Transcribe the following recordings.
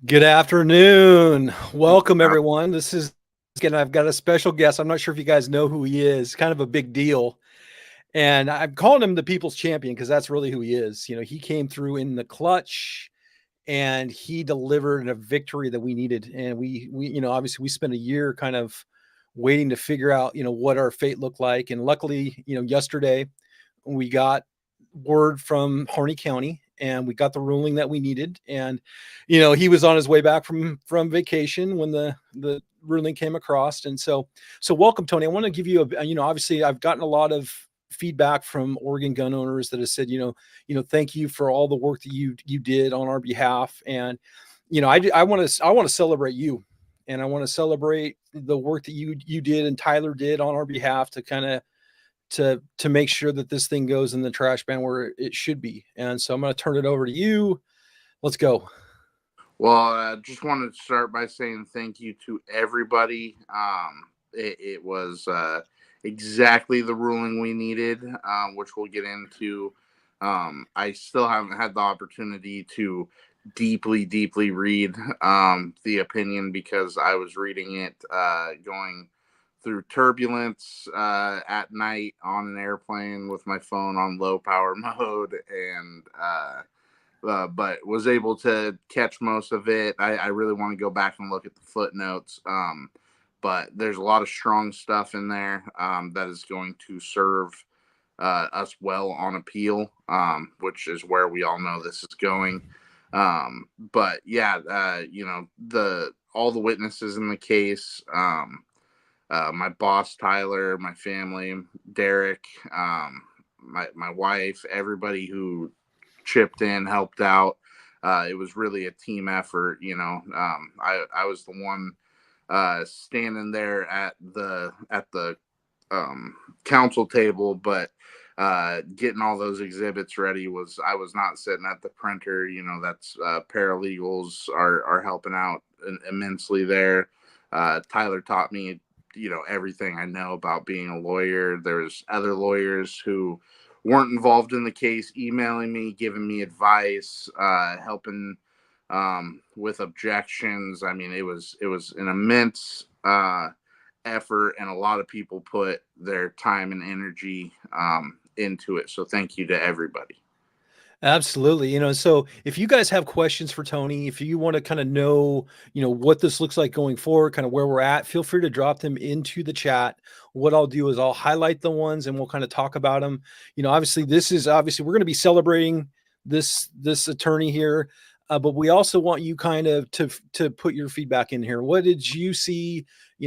Good afternoon. Welcome, everyone. This is again, I've got a special guest. I'm not sure if you guys know who he is, kind of a big deal. And I'm calling him the people's champion because that's really who he is. He came through in the clutch and he delivered a victory that we needed. And obviously we spent a year kind of waiting to figure out, what our fate looked like. And luckily, yesterday we got word from Harney County and we got the ruling that we needed. And he was on his way back from vacation when the ruling came across. And so welcome, Tony. I want to give you obviously I've gotten a lot of feedback from Oregon gun owners that have said, thank you for all the work that you did on our behalf. And I want to celebrate you, and I want to celebrate the work that you did and Tyler did on our behalf to kind of to make sure that this thing goes in the trash bin where it should be. And so I'm going to turn it over to you. Let's go. Well, I just wanted to start by saying thank you to everybody. It was exactly the ruling we needed, which we'll get into. I still haven't had the opportunity to deeply read the opinion because I was reading it going through turbulence at night on an airplane with my phone on low power mode, and but was able to catch most of it. I really want to go back and look at the footnotes. But there's a lot of strong stuff in there that is going to serve us well on appeal, which is where we all know this is going. But yeah, all the witnesses in the case, my boss Tyler, my family, Derek, my wife, everybody who chipped in, helped out. It was really a team effort. I was the one standing there at the council table, but getting all those exhibits ready I was not sitting at the printer. That's paralegals are helping out immensely there. Tyler taught me everything I know about being a lawyer. There's other lawyers who weren't involved in the case emailing me, giving me advice, helping with objections. I mean, it was an immense effort, and a lot of people put their time and energy into it. So thank you to everybody. Absolutely. So if you guys have questions for Tony, if you want to kind of know, what this looks like going forward, kind of where we're at, feel free to drop them into the chat. What I'll do is I'll highlight the ones and we'll kind of talk about them. Obviously we're going to be celebrating this attorney here. But we also want you kind of to put your feedback in here. What did you see?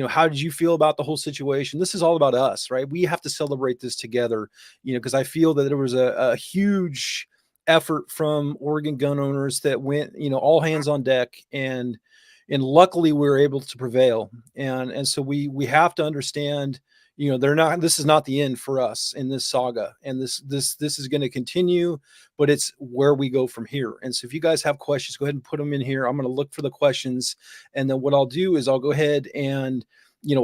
How did you feel about the whole situation? This is all about us, right? We have to celebrate this together, because I feel that there was a huge effort from Oregon gun owners that went, all hands on deck, and luckily we were able to prevail. And so we have to understand, this is not the end for us in this saga, and this is going to continue, but it's where we go from here. And so if you guys have questions, go ahead and put them in here. I'm going to look for the questions, and then what I'll do is I'll go ahead and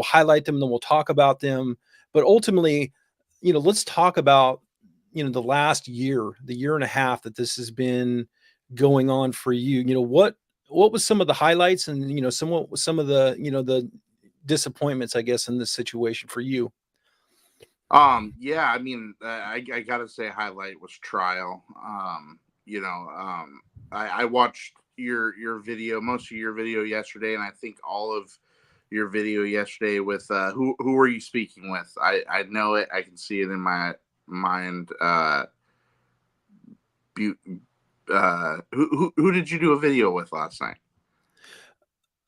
highlight them, and then we'll talk about them. But ultimately, let's talk about the last year, the year and a half that this has been going on for you. What was some of the highlights, and some of the the disappointments, I guess, in this situation for you? Yeah, I mean, I gotta say, highlight was trial. I watched your video, most of your video yesterday, and I think all of your video yesterday with who were you speaking with? I know it, I can see it in my mind. Who did you do a video with last night?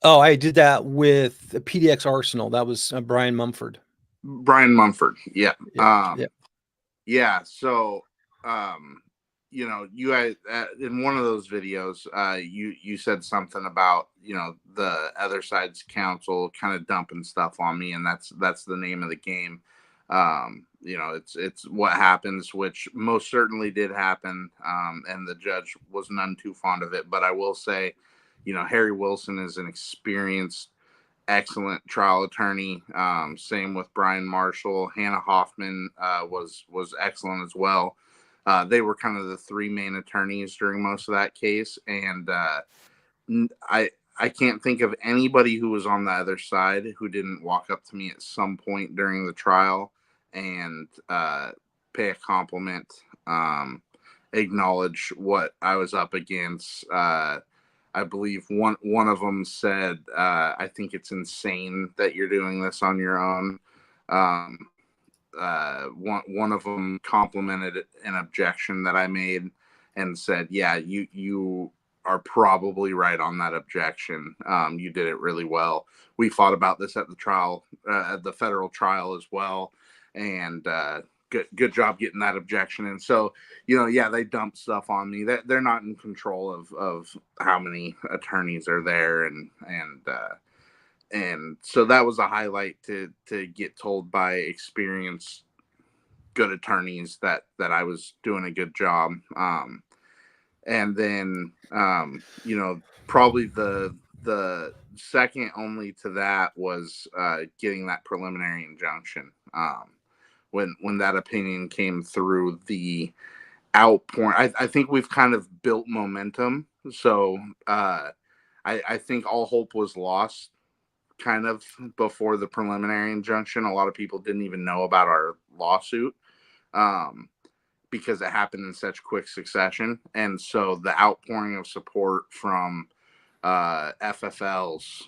Oh, I did that with the PDX Arsenal. That was Brian Mumford. Brian Mumford. Yeah. Yeah. Yeah. So, you guys in one of those videos, you said something about the other side's counsel kind of dumping stuff on me, and that's the name of the game. It's what happens, which most certainly did happen, and the judge was none too fond of it. But I will say, Harry Wilson is an experienced, excellent trial attorney. Same with Brian Marshall. Hannah Hoffman was excellent as well. They were kind of the three main attorneys during most of that case, and I can't think of anybody who was on the other side who didn't walk up to me at some point during the trial and pay a compliment, acknowledge what I was up against. I believe one of them said, "I think it's insane that you're doing this on your own." Um, one of them complimented an objection that I made and said, "Yeah, you are probably right on that objection. You did it really well. We fought about this at the trial, at the federal trial as well, and good job getting that objection." And so, yeah, they dump stuff on me. That they're not in control of how many attorneys are there, and so that was a highlight to get told by experienced good attorneys that I was doing a good job. And then probably the second only to that was getting that preliminary injunction. When that opinion came through, the outpouring, I think we've kind of built momentum. So I think all hope was lost kind of before the preliminary injunction. A lot of people didn't even know about our lawsuit, um, because it happened in such quick succession. And so the outpouring of support from FFLs,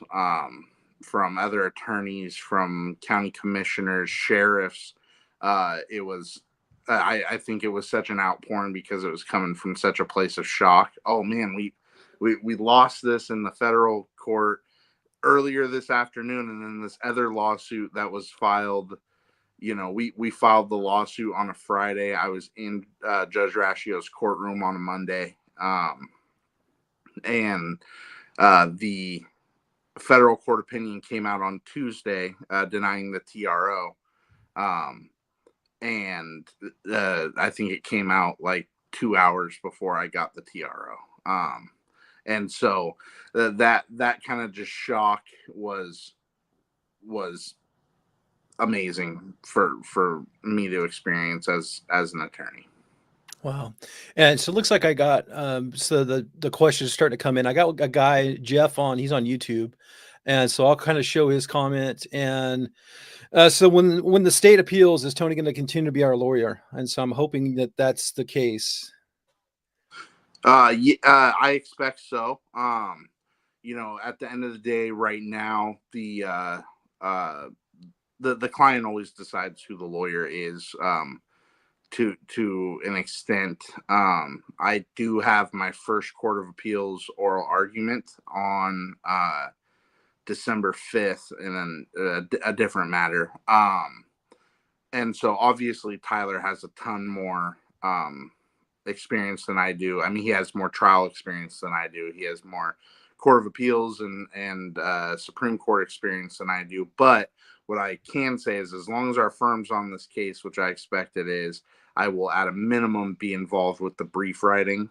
from other attorneys, from county commissioners, sheriffs, it was. I think it was such an outpouring because it was coming from such a place of shock. Oh man, we lost this in the federal court earlier this afternoon, and then this other lawsuit that was filed. We filed the lawsuit on a Friday. I was in Judge Rashio's courtroom on a Monday, and the federal court opinion came out on Tuesday, denying the TRO, and I think it came out like 2 hours before I got the TRO. And so that kind of just shock was amazing for me to experience as an attorney. Wow. And so it looks like I got so the questions starting to come in. I got a guy, Jeff, on, he's on YouTube. And so I'll kind of show his comment. And so when the state appeals, is Tony going to continue to be our lawyer? And so I'm hoping that that's the case. Yeah, I expect so. At the end of the day, right now, the client always decides who the lawyer is. To an extent. I do have my first Court of Appeals oral argument on December 5th in a different matter. And so obviously Tyler has a ton more experience than I do. I mean, he has more trial experience than I do. He has more Court of Appeals and Supreme Court experience than I do. But what I can say is, as long as our firm's on this case, which I expect it is, I will at a minimum be involved with the brief writing,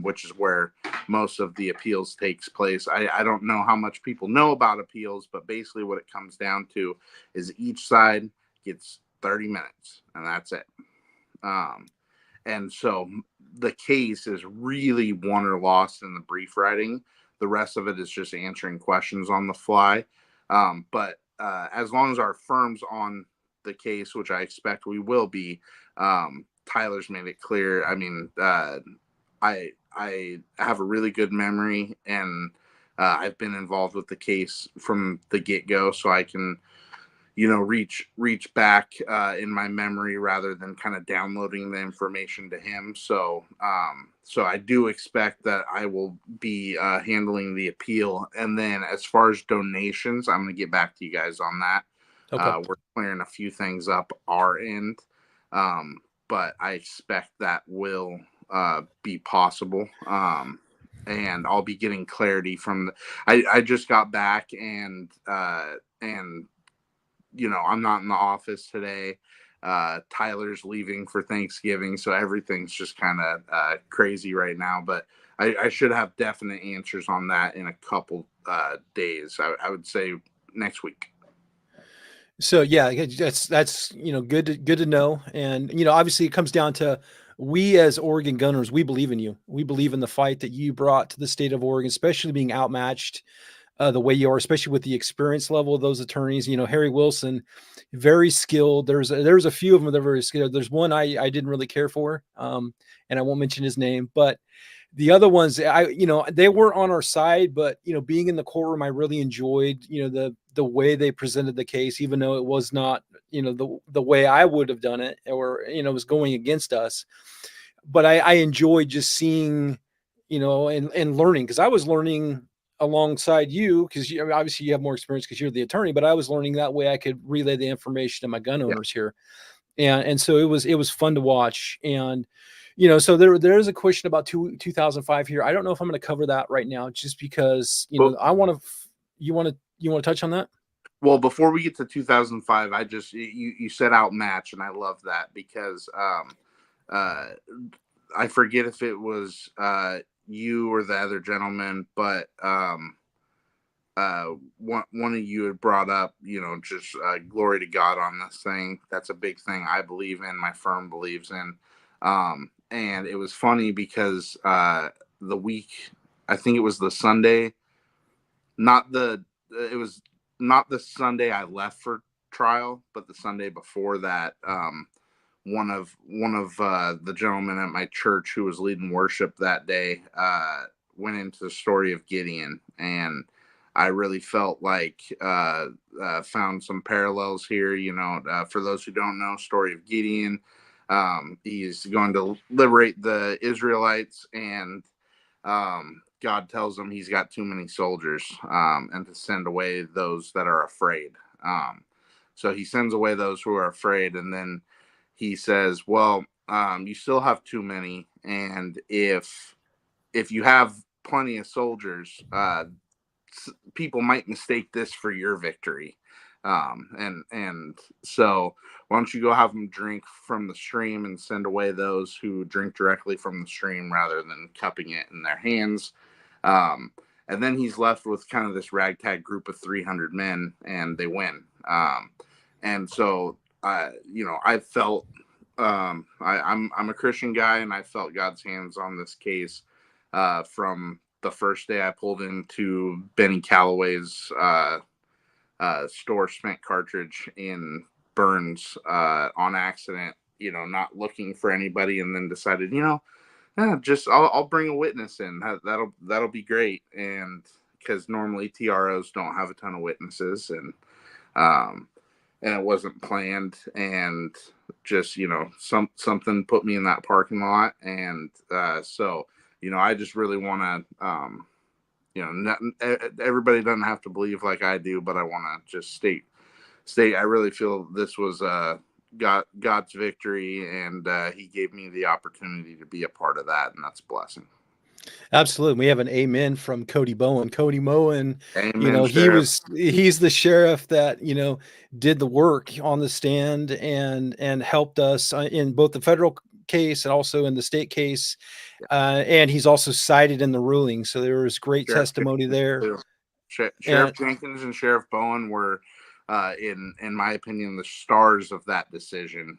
which is where most of the appeals takes place. I don't know how much people know about appeals, but basically what it comes down to is each side gets 30 minutes, and that's it. And so the case is really won or lost in the brief writing. The rest of it is just answering questions on the fly. But as long as our firm's on the case, which I expect we will be, Tyler's made it clear. I mean, I have a really good memory, and I've been involved with the case from the get go, so I can reach back in my memory rather than kind of downloading the information to him. So I do expect that I will be handling the appeal. And then as far as donations, I'm going to get back to you guys on that. Okay. We're clearing a few things up our end, but I expect that will be possible. And I'll be getting clarity from I just got back, and I'm not in the office today. Tyler's leaving for Thanksgiving, so everything's just kind of crazy right now. But I should have definite answers on that in a couple days. I would say next week. So yeah, that's good to know. And obviously it comes down to we as Oregon Gunners, we believe in you. We believe in the fight that you brought to the state of Oregon, especially being outmatched the way you are, especially with the experience level of those attorneys. You know, Harry Wilson, very skilled. There's a few of them that are very skilled. There's one I didn't really care for, and I won't mention his name, but the other ones, they weren't on our side, but being in the courtroom, I really enjoyed, the way they presented the case, even though it was not, the way I would have done it, or it was going against us. But I enjoyed just seeing, and learning, because I was learning alongside you, because obviously you have more experience because you're the attorney, but I was learning that way I could relay the information to my gun Yeah. owners here. And so it was fun to watch. And so there's a question about 2005 here. I don't know if I'm going to cover that right now, just because But I want to. You want to touch on that? well, before we get to 2005, I just you said outmatch, and I love that because uh, I forget if it was you or the other gentleman, but one of you had brought up, just glory to God on this thing. That's a big thing I believe in. My firm believes in. And it was funny because the week, I think it was the Sunday, not the, it was not the Sunday I left for trial, but the Sunday before that. One of the gentlemen at my church who was leading worship that day went into the story of Gideon, and I really felt like found some parallels here. For those who don't know, story of Gideon, he's going to liberate the Israelites, and God tells him he's got too many soldiers, and to send away those that are afraid. So he sends away those who are afraid, and then he says, "Well, you still have too many, and if you have plenty of soldiers, people might mistake this for your victory." And so why don't you go have them drink from the stream and send away those who drink directly from the stream rather than cupping it in their hands. Um, and then he's left with kind of this ragtag group of 300 men, and they win. And so I felt I'm a Christian guy, and I felt God's hands on this case from the first day I pulled into Benny Calloway's store spent cartridge in Burns on accident. Not looking for anybody, and then decided, yeah, just I'll bring a witness in. That'll be great, and because normally TROs don't have a ton of witnesses, um, and it wasn't planned, and just something put me in that parking lot, and so I just really want to not, everybody doesn't have to believe like I do, but I want to just state I really feel this was God's victory, and he gave me the opportunity to be a part of that, and that's a blessing. Absolutely. We have an amen from Cody Bowen. Cody Bowen, Amen, he Sheriff. was he's the sheriff that, did the work on the stand and helped us in both the federal case and also in the state case. And he's also cited in the ruling. So there was great Sheriff testimony Jenkins there. too. And Sheriff Jenkins and Sheriff Bowen were, in my opinion, the stars of that decision.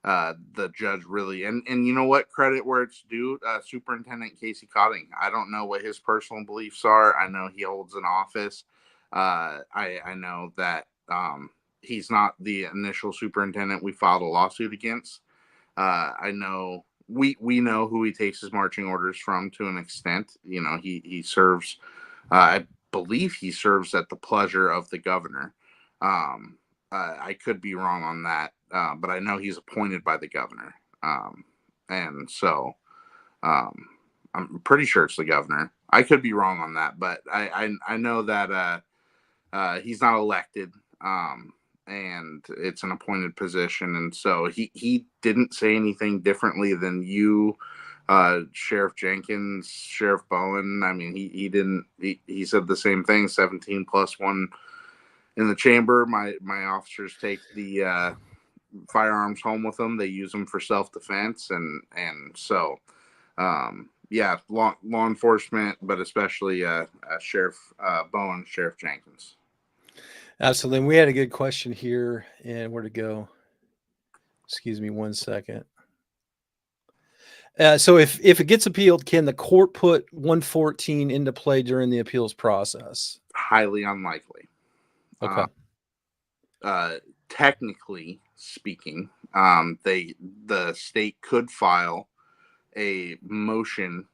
The judge really, and you know what, credit where it's due. Superintendent Casey Cotting. I don't know what his personal beliefs are. I know he holds an office. I know that he's not the initial superintendent we filed a lawsuit against. I know we know who he takes his marching orders from to an extent. He serves. I believe he serves at the pleasure of the governor. Um, I could be wrong on that, but I know he's appointed by the governor, and so um, I'm pretty sure it's the governor. I could be wrong on that, but I know that he's not elected. And it's an appointed position, and so he didn't say anything differently than you, Sheriff Jenkins, Sheriff Bowen. I mean, he didn't. He said the same thing. 17+1 in the chamber. My officers take the firearms home with them. They use them for self defense, and so yeah, law enforcement, but especially Sheriff Bowen, Sheriff Jenkins. absolutely. And we had a good question here, and where to go? Excuse me one second. So if it gets appealed, can the court put 114 into play during the appeals process? Highly unlikely. Okay. Uh, Technically speaking, the state could file a motion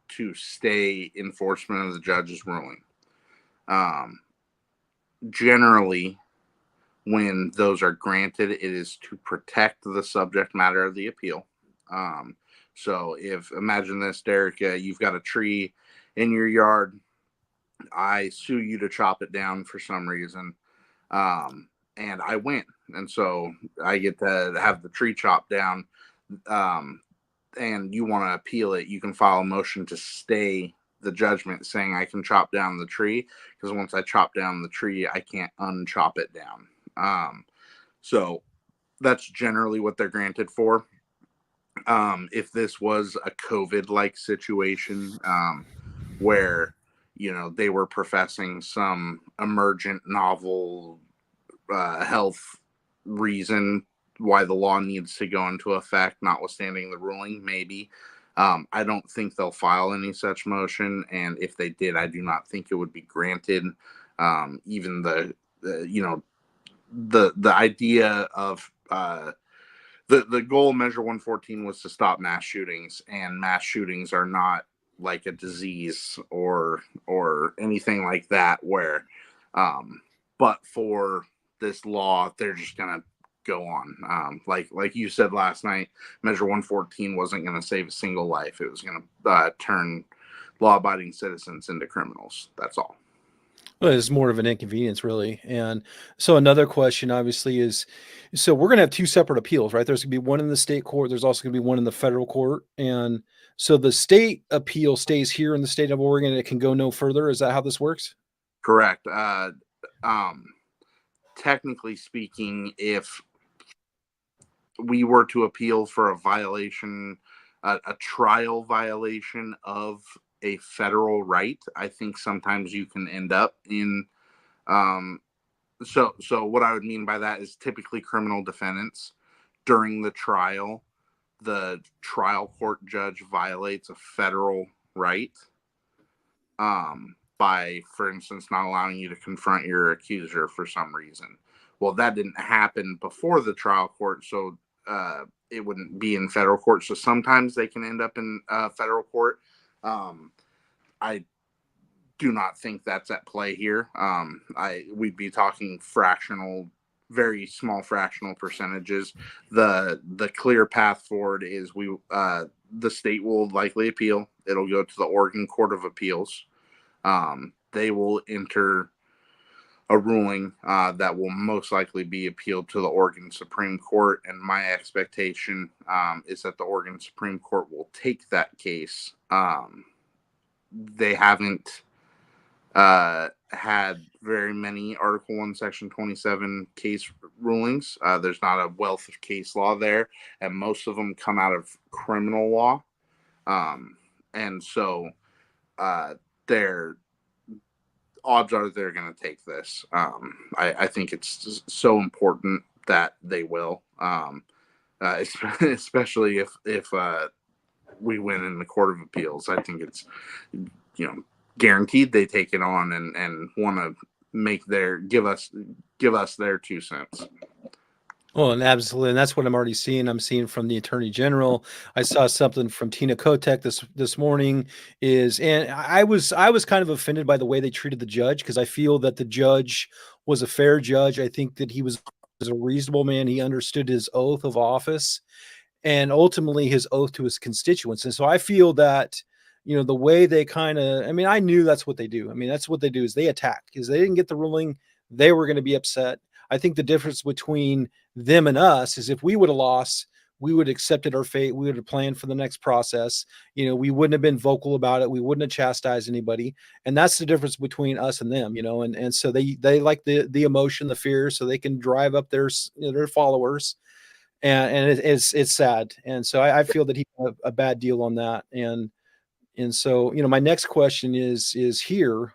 to stay enforcement of the judge's ruling. Um, Generally, when those are granted, it is to protect the subject matter of the appeal. Um, so, if imagine this, Derek, you've got a tree in your yard. I sue you to chop it down for some reason, and I win, and so I get to have the tree chopped down. Um, and you want to appeal it, you can file a motion to stay the judgment saying I can chop down the tree because once I chop down the tree, I can't unchop it down. So that's generally what they're granted for. If this was a COVID like situation where, they were professing some emergent novel health reason why the law needs to go into effect, notwithstanding the ruling, maybe. I don't think they'll file any such motion, and if they did, I do not think it would be granted. Even the idea of the goal of Measure 114 was to stop mass shootings, and mass shootings are not like a disease or anything like that. Where, but for this law, they're just gonna go on. Like you said last night, Measure 114 wasn't going to save a single life. It was going to turn law-abiding citizens into criminals. That's all. Well, it's more of an inconvenience, really. And so another question, obviously, is so we're going to have two separate appeals, right? There's going to be one in the state court. There's also going to be one in the federal court. And so the state appeal stays here in the state of Oregon and it can go no further. Is that how this works? Correct. Technically speaking, if we were to appeal for a violation, a trial violation of a federal right, I think sometimes you can end up in. So what I would mean by that is typically criminal defendants during the trial, the trial court judge violates a federal right by, for instance, not allowing you to confront your accuser for some reason. Well, that didn't happen before the trial court, so it wouldn't be in federal court. So sometimes they can end up in federal court. I do not think that's at play here. We'd be talking fractional, very small fractional percentages. The clear path forward is the state will likely appeal. It'll go to the Oregon Court of Appeals. They will enter a ruling that will most likely be appealed to the Oregon Supreme Court. And my expectation is that the Oregon Supreme Court will take that case. They haven't had very many Article 1, Section 27 case rulings. There's not a wealth of case law there, and most of them come out of criminal law. And so their odds are they're going to take this. I think it's so important that they will, especially if we win in the Court of Appeals. I think it's, guaranteed they take it on and want to give us their 2 cents. Oh, and absolutely, and that's what I'm already seeing. I'm seeing from the attorney general. I saw something from Tina Kotek this morning. And I was kind of offended by the way they treated the judge because I feel that the judge was a fair judge. I think that he was a reasonable man. He understood his oath of office and ultimately his oath to his constituents. And so I feel that, the way they kind of, I mean, I knew that's what they do. I mean, that's what they do is they attack because they didn't get the ruling. They were going to be upset. I think the difference between them and us is if we would have lost, we would have accepted our fate. We would have planned for the next process. We wouldn't have been vocal about it. We wouldn't have chastised anybody. And that's the difference between us and them, and so they like the emotion, the fear, so they can drive up their followers. And it's sad. And so I feel that he got a bad deal on that. And so, my next question is here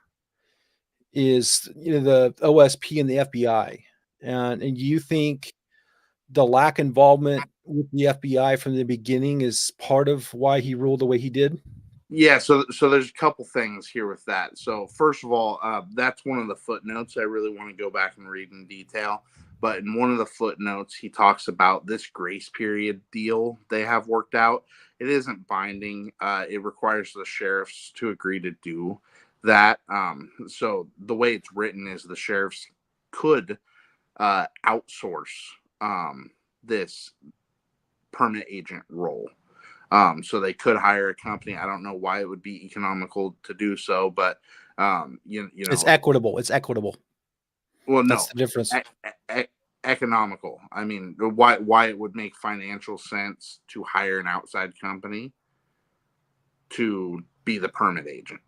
is, the OSP and the FBI. And you think the lack involvement with the FBI from the beginning is part of why he ruled the way he did? Yeah, so there's a couple things here with that. So first of all, that's one of the footnotes I really want to go back and read in detail. But in one of the footnotes, he talks about this grace period deal they have worked out. It isn't binding. It requires the sheriffs to agree to do that. So the way it's written is the sheriffs could outsource this permit agent role. So they could hire a company. I don't know why it would be economical to do so, but you It's know, equitable. It's equitable. well, That's no, the difference. economical. I mean, why it would make financial sense to hire an outside company to be the permit agent.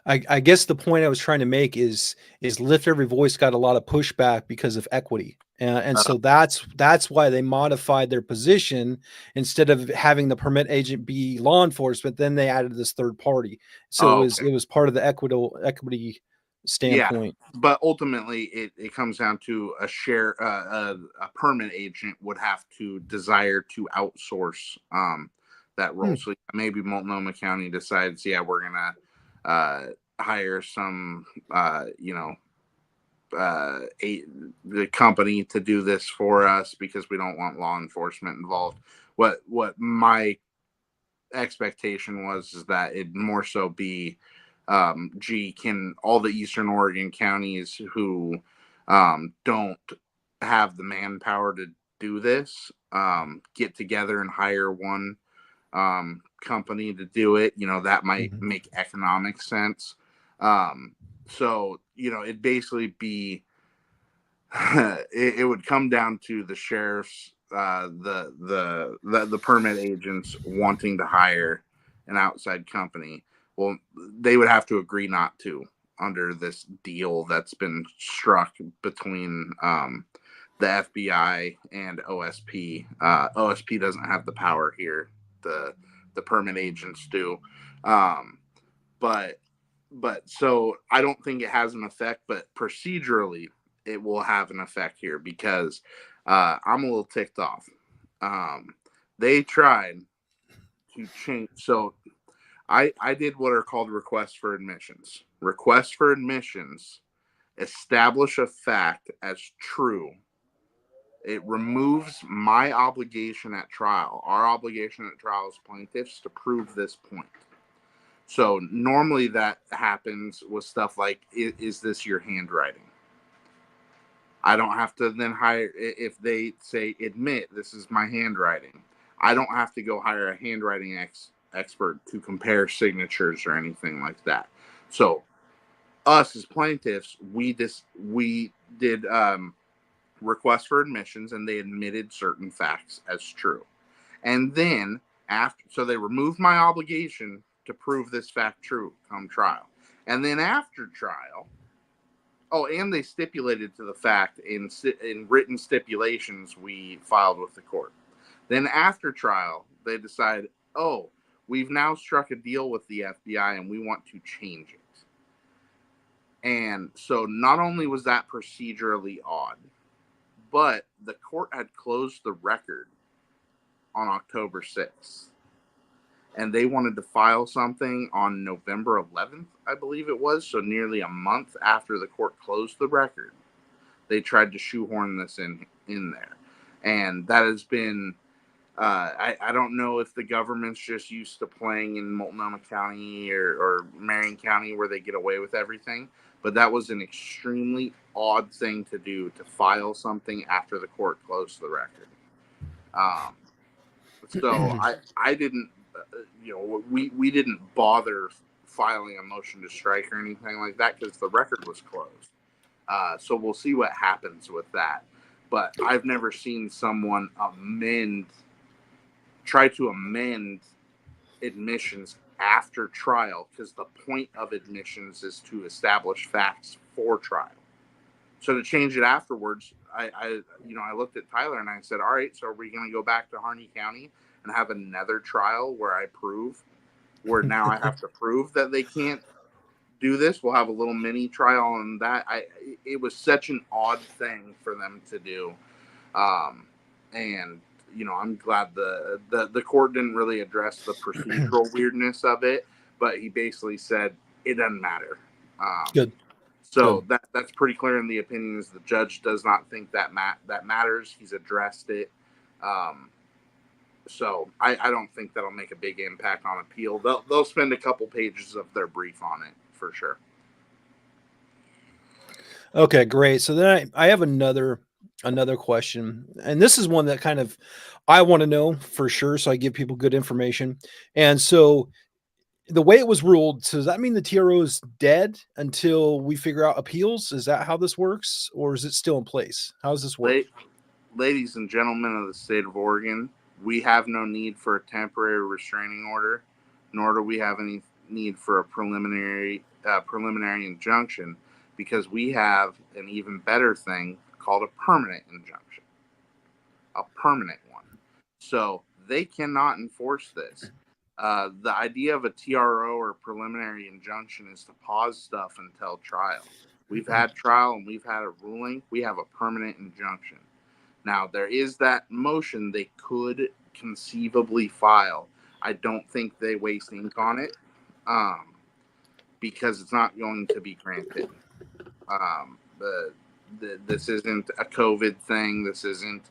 I guess the point I was trying to make is Lift Every Voice got a lot of pushback because of equity. And Uh, so that's why they modified their position. Instead of having the permit agent be law enforcement, then they added this third party. So oh, okay. it was part of the equity Yeah, standpoint. but ultimately, it comes down to a permit agent would have to desire to outsource that role. Hmm. So maybe Multnomah County decides, yeah, we're gonna uh, hire some, a the company to do this for us because we don't want law enforcement involved. What my expectation was is that it more so be, gee, can all the Eastern Oregon counties who don't have the manpower to do this get together and hire one company to do it? That might Mhm. make economic sense. Um, so it'd basically be it would come down to the sheriffs, the permit agents wanting to hire an outside company. Well, they would have to agree not to under this deal that's been struck between the FBI and OSP. OSP doesn't have the power here. The permit agents do. Um, but so I don't think it has an effect, but procedurally it will have an effect here because I'm a little ticked off. Um, they tried to change. So I did what are called requests for admissions. Requests for admissions establish a fact as true. It removes my obligation at trial, our obligation at trial as plaintiffs to prove this point. So normally that happens with stuff like, is this your handwriting? I don't have to then hire, if they say, admit this is my handwriting, I don't have to go hire a handwriting expert to compare signatures or anything like that. So us as plaintiffs, we did requests for admissions and they admitted certain facts as true. And then so they removed my obligation to prove this fact true come trial. And then after trial, and they stipulated to the fact in written stipulations we filed with the court. Then after trial, they decide, oh, we've now struck a deal with the FBI and we want to change it. And so not only was that procedurally odd, but the court had closed the record on October 6th. And they wanted to file something on November 11th, I believe it was. So nearly a month after the court closed the record, they tried to shoehorn this in there, and that has been. I don't know if the government's just used to playing in Multnomah County or Marion County where they get away with everything, but that was an extremely odd thing to do, to file something after the court closed the record. Um, so I didn't, we didn't bother filing a motion to strike or anything like that because the record was closed. So we'll see what happens with that. But I've never seen someone try to amend admissions after trial, because the point of admissions is to establish facts for trial. So to change it afterwards, I looked at Tyler and I said, all right, so are we going to go back to Harney County and have another trial where now I have to prove that they can't do this? We'll have a little mini trial on that. It was such an odd thing for them to do. And I'm glad the court didn't really address the procedural weirdness of it, but he basically said it doesn't matter. Um, Good. so Good. that's pretty clear in the opinions. The judge does not think that matters. He's addressed it. Um, so I don't think that'll make a big impact on appeal. They'll spend a couple pages of their brief on it for sure. Okay, great. So then I have another question, and this is one that kind of I want to know for sure, so I give people good information. And so the way it was ruled, so does that mean the TRO is dead until we figure out appeals? Is that how this works, or is it still in place? How does this work? Ladies and gentlemen of the state of Oregon, we have no need for a temporary restraining order, nor do we have any need for a preliminary injunction, because we have an even better thing called a permanent injunction, a permanent one. So they cannot enforce this. The idea of a TRO or preliminary injunction is to pause stuff until trial. We've had trial and we've had a ruling. We have a permanent injunction. Now, there is that motion they could conceivably file. I don't think they waste ink on it, um, because it's not going to be granted. This isn't a COVID thing. This isn't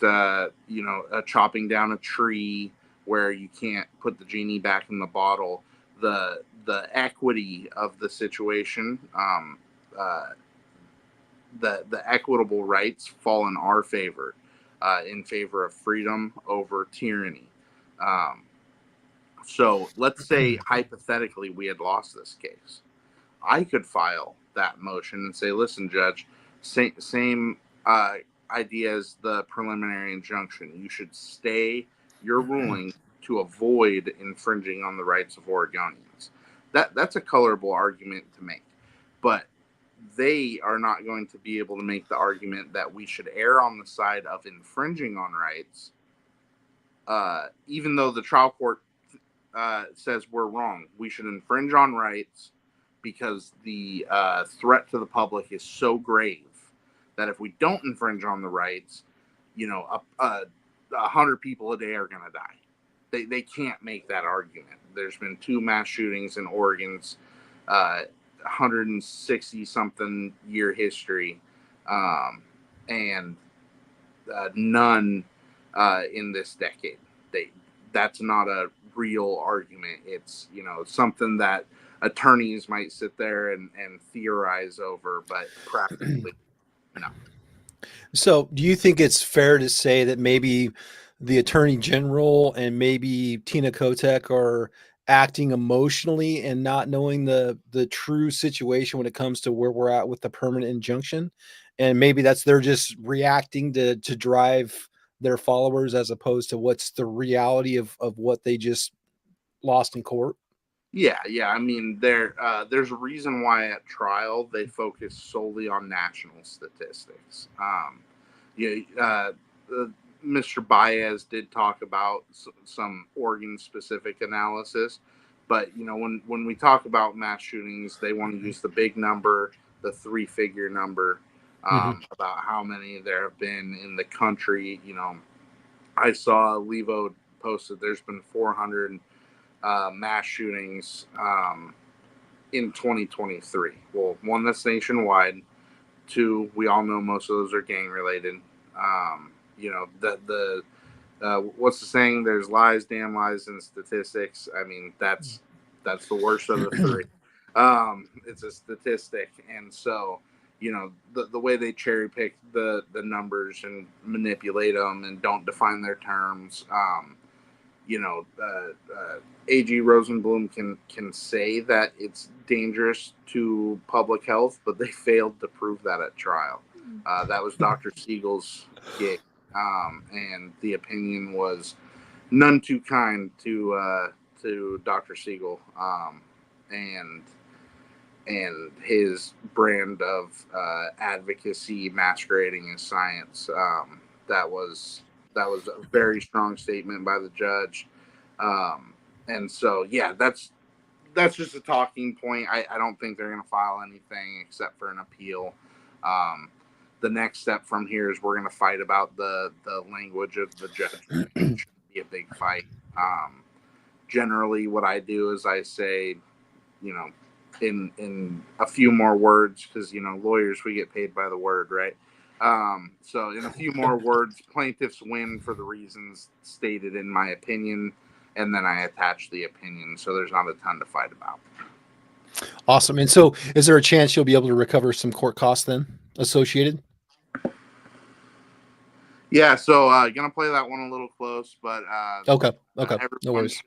a chopping down a tree where you can't put the genie back in the bottle. The equity of the situation, uh, the equitable rights fall in our favor, in favor of freedom over tyranny. Um, so let's say hypothetically we had lost this case. I could file that motion and say, listen, Judge, same idea as the preliminary injunction. You should stay your ruling to avoid infringing on the rights of Oregonians. That's a colorable argument to make. But they are not going to be able to make the argument that we should err on the side of infringing on rights, even though the trial court says we're wrong. We should infringe on rights because the threat to the public is so grave that if we don't infringe on the rights, a hundred people a day are going to die. They can't make that argument. There's been 2 mass shootings in Oregon's 160 something year history, and none in this decade. They That's not a real argument. It's something that attorneys might sit there and theorize over, but practically no. So, do you think it's fair to say that maybe the attorney general and maybe Tina Kotek are acting emotionally and not knowing the true situation when it comes to where we're at with the permanent injunction? And maybe they're just reacting to drive their followers as opposed to what's the reality of what they just lost in court? Yeah. I mean, there's a reason why at trial they focus solely on national statistics. Yeah, Mr. Baez did talk about some Oregon-specific analysis, but when we talk about mass shootings, they want to use the big number, the 3-figure number, Mhm. about how many there have been in the country. I saw Levo posted there's been 400 mass shootings in 2023. Well, one, that's nationwide. 2, we all know most of those are gang related. The what's the saying? There's lies, damn lies, and statistics. I mean, that's the worst of the 3. It's a statistic, and so the way they cherry pick the numbers and manipulate them and don't define their terms. you know, AG Rosenblum can say that it's dangerous to public health, but they failed to prove that at trial. That was Dr. Siegel's gig, and the opinion was none too kind to Dr. Siegel, and his brand of advocacy masquerading as science. That was a very strong statement by the judge, and so yeah, that's just a talking point. I don't think they're going to file anything except for an appeal. Um, the next step from here is we're going to fight about the language of the judgment. It shouldn't be a big fight. Generally, what I do is I say, you know, in a few more words, because lawyers, we get paid by the word, right? So in a few more words, plaintiffs win for the reasons stated in my opinion, and then I attach the opinion, so there's not a ton to fight about. Awesome. And so, is there a chance you'll be able to recover some court costs then associated? Yeah, so gonna play that one a little close, but Okay. Okay. No everyone worries. should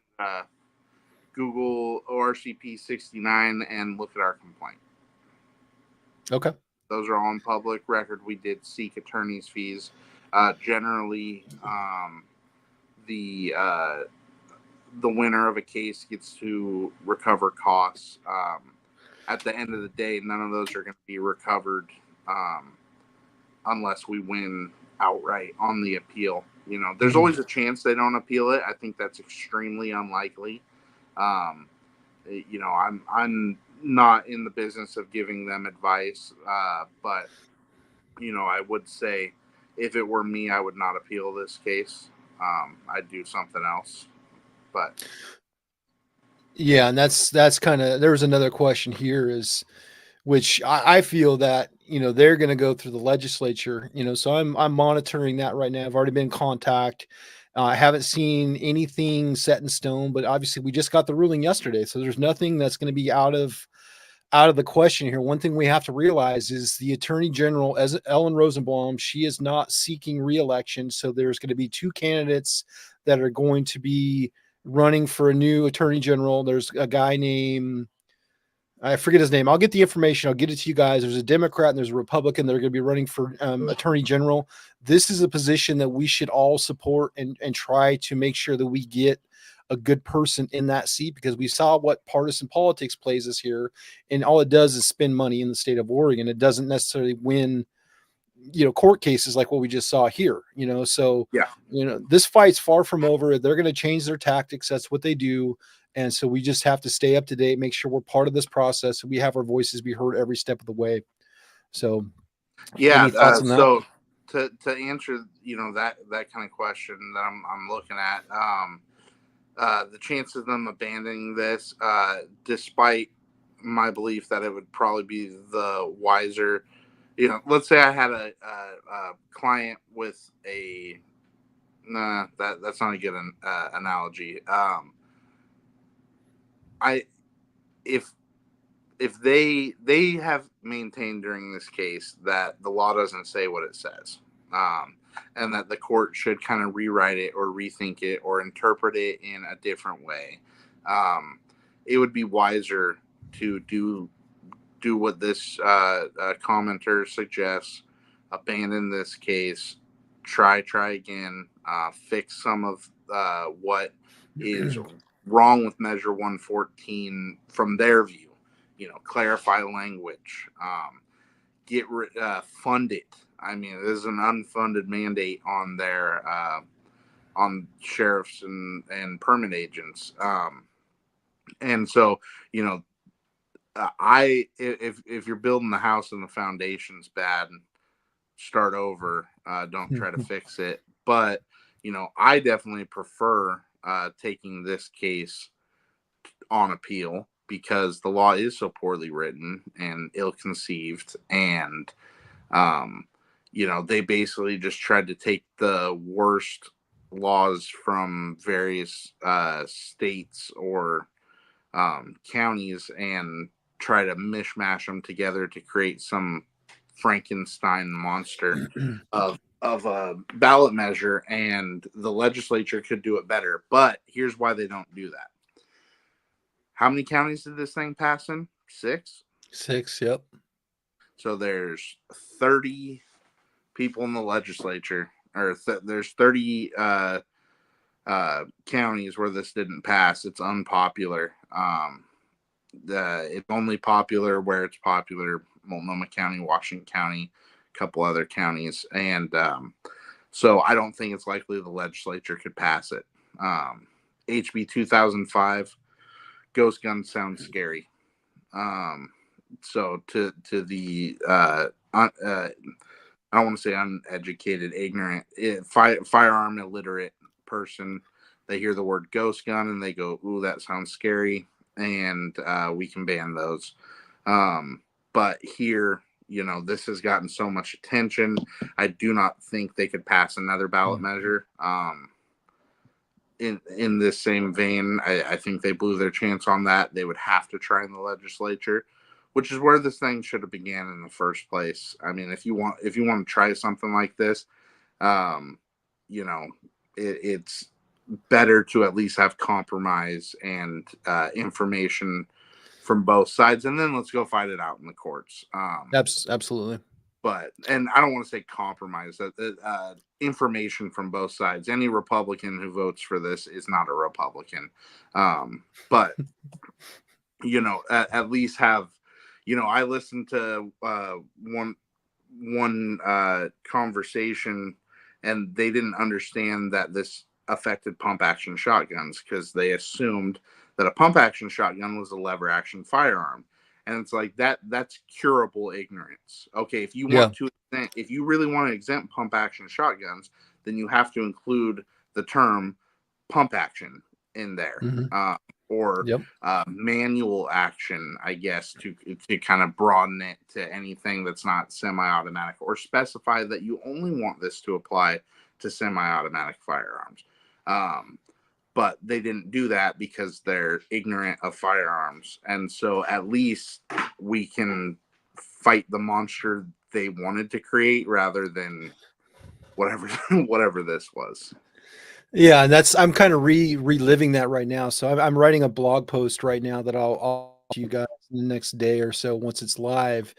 Google ORCP 69 and look at our complaint. Okay. Those are all on public record. We did seek attorney's fees. Generally, the winner of a case gets to recover costs. At the end of the day, none of those are going to be recovered unless we win outright on the appeal. There's always a chance they don't appeal it. I think that's extremely unlikely. I'm not in the business of giving them advice, but I would say if it were me, I would not appeal this case. I'd do something else. But yeah, and that's kind of, there was another question here is, which I feel that they're going to go through the legislature. So I'm monitoring that right now. I've already been in contact. I haven't seen anything set in stone, but obviously we just got the ruling yesterday, so there's nothing that's going to be out of the question here. One thing we have to realize is the Attorney General, as Ellen Rosenblum, she is not seeking reelection. So there's going to be two candidates that are going to be running for a new Attorney General. There's a guy named, I forget his name. I'll get the information. I'll get it to you guys. There's a Democrat and there's a Republican that are going to be running for Attorney General. This is a position that we should all support and try to make sure that we get a good person in that seat, because we saw what partisan politics plays us here, and all it does is spend money in the state of Oregon. It doesn't necessarily win court cases like what we just saw here. So yeah, this fight's far from over. They're going to change their tactics. That's what they do. And so we just have to stay up to date, make sure we're part of this process, and we have our voices be heard every step of the way. So yeah. any thoughts on that? So to answer that kind of question that I'm looking at, the chances of them abandoning this, despite my belief that it would probably be the wiser. Let's say I had a client with a. Nah, that's not a good analogy. I if they have maintained during this case that the law doesn't say what it says, and that the court should kind of rewrite it or rethink it or interpret it in a different way, it would be wiser to do what this commenter suggests: abandon this case, try again, fix some of what is wrong with Measure 114 from their view. Clarify language, fund it. I mean, this is an unfunded mandate on their on sheriffs and permit agents, and so if you're building the house and the foundation's bad, start over. Don't try to fix it. But I definitely prefer taking this case on appeal, because the law is so poorly written and ill-conceived, and they basically just tried to take the worst laws from various states or counties and try to mishmash them together to create some Frankenstein monster of a ballot measure, and the legislature could do it better. But here's why they don't do that. How many counties did this thing pass in? 6? 6. Yep. So there's 30 people in the legislature, or there's 30 counties where this didn't pass. It's unpopular. It's only popular where it's popular: Multnomah County, Washington County, a couple other counties. And so I don't think it's likely the legislature could pass it. HB 2005, ghost gun sounds scary. So to the I don't want to say uneducated, ignorant, firearm illiterate person. They hear the word ghost gun and they go, "Ooh, that sounds scary," and we can ban those. But here, this has gotten so much attention. I do not think they could pass another ballot measure. In this same vein, I think they blew their chance on that. They would have to try in the legislature, which is where this thing should have began in the first place. I mean, if you want to try something like this, um, it's better to at least have compromise and information from both sides, and then let's go fight it out in the courts. Absolutely. And I don't want to say compromise, that information from both sides. Any Republican who votes for this is not a Republican. But at least have, I listened to one conversation, and they didn't understand that this affected pump action shotguns because they assumed that a pump action shotgun was a lever action firearm. And it's like that's curable ignorance. Okay, Yeah. if you really want to exempt pump action shotguns, then you have to include the term pump action in there. Hmm. Or Yep. manual action, I guess, to kind of broaden it to anything that's not semi-automatic, or specify that you only want this to apply to semi-automatic firearms. But they didn't do that because they're ignorant of firearms, and so at least we can fight the monster they wanted to create rather than whatever whatever this was. Yeah, and I'm kind of reliving that right now. So I'm writing a blog post right now that I'll to you guys in the next day or so once it's live.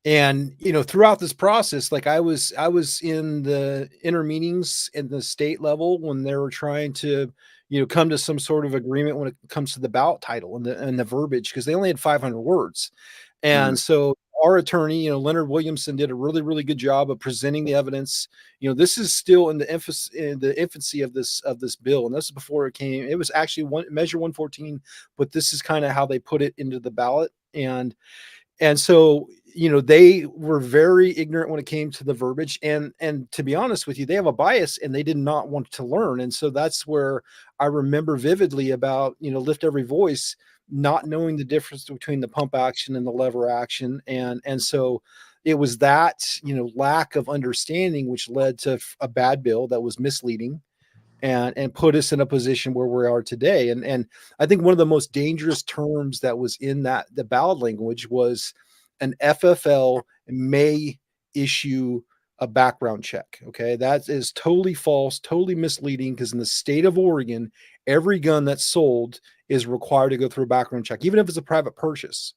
And throughout this process, like I was in the inner meetings in the state level when they were trying to come to some sort of agreement when it comes to the ballot title and the verbiage, because they only had 500 words. Mm, And so our attorney, Leonard Williamson, did a really, really good job of presenting the evidence. This is still in the infancy of this bill, and this is before it came. It was actually measure 114, but this is kind of how they put it into the ballot. And so, they were very ignorant when it came to the verbiage, and to be honest with you, they have a bias and they did not want to learn. And so that's where I remember vividly about, lift every voice, not knowing the difference between the pump action and the lever action. And so it was that, lack of understanding which led to a bad bill that was misleading and put us in a position where we are today. And I think one of the most dangerous terms that was in the ballot language was an FFL may issue a background check. Okay, that is totally false, totally misleading, because in the state of Oregon, every gun that's sold is required to go through a background check, even if it's a private purchase.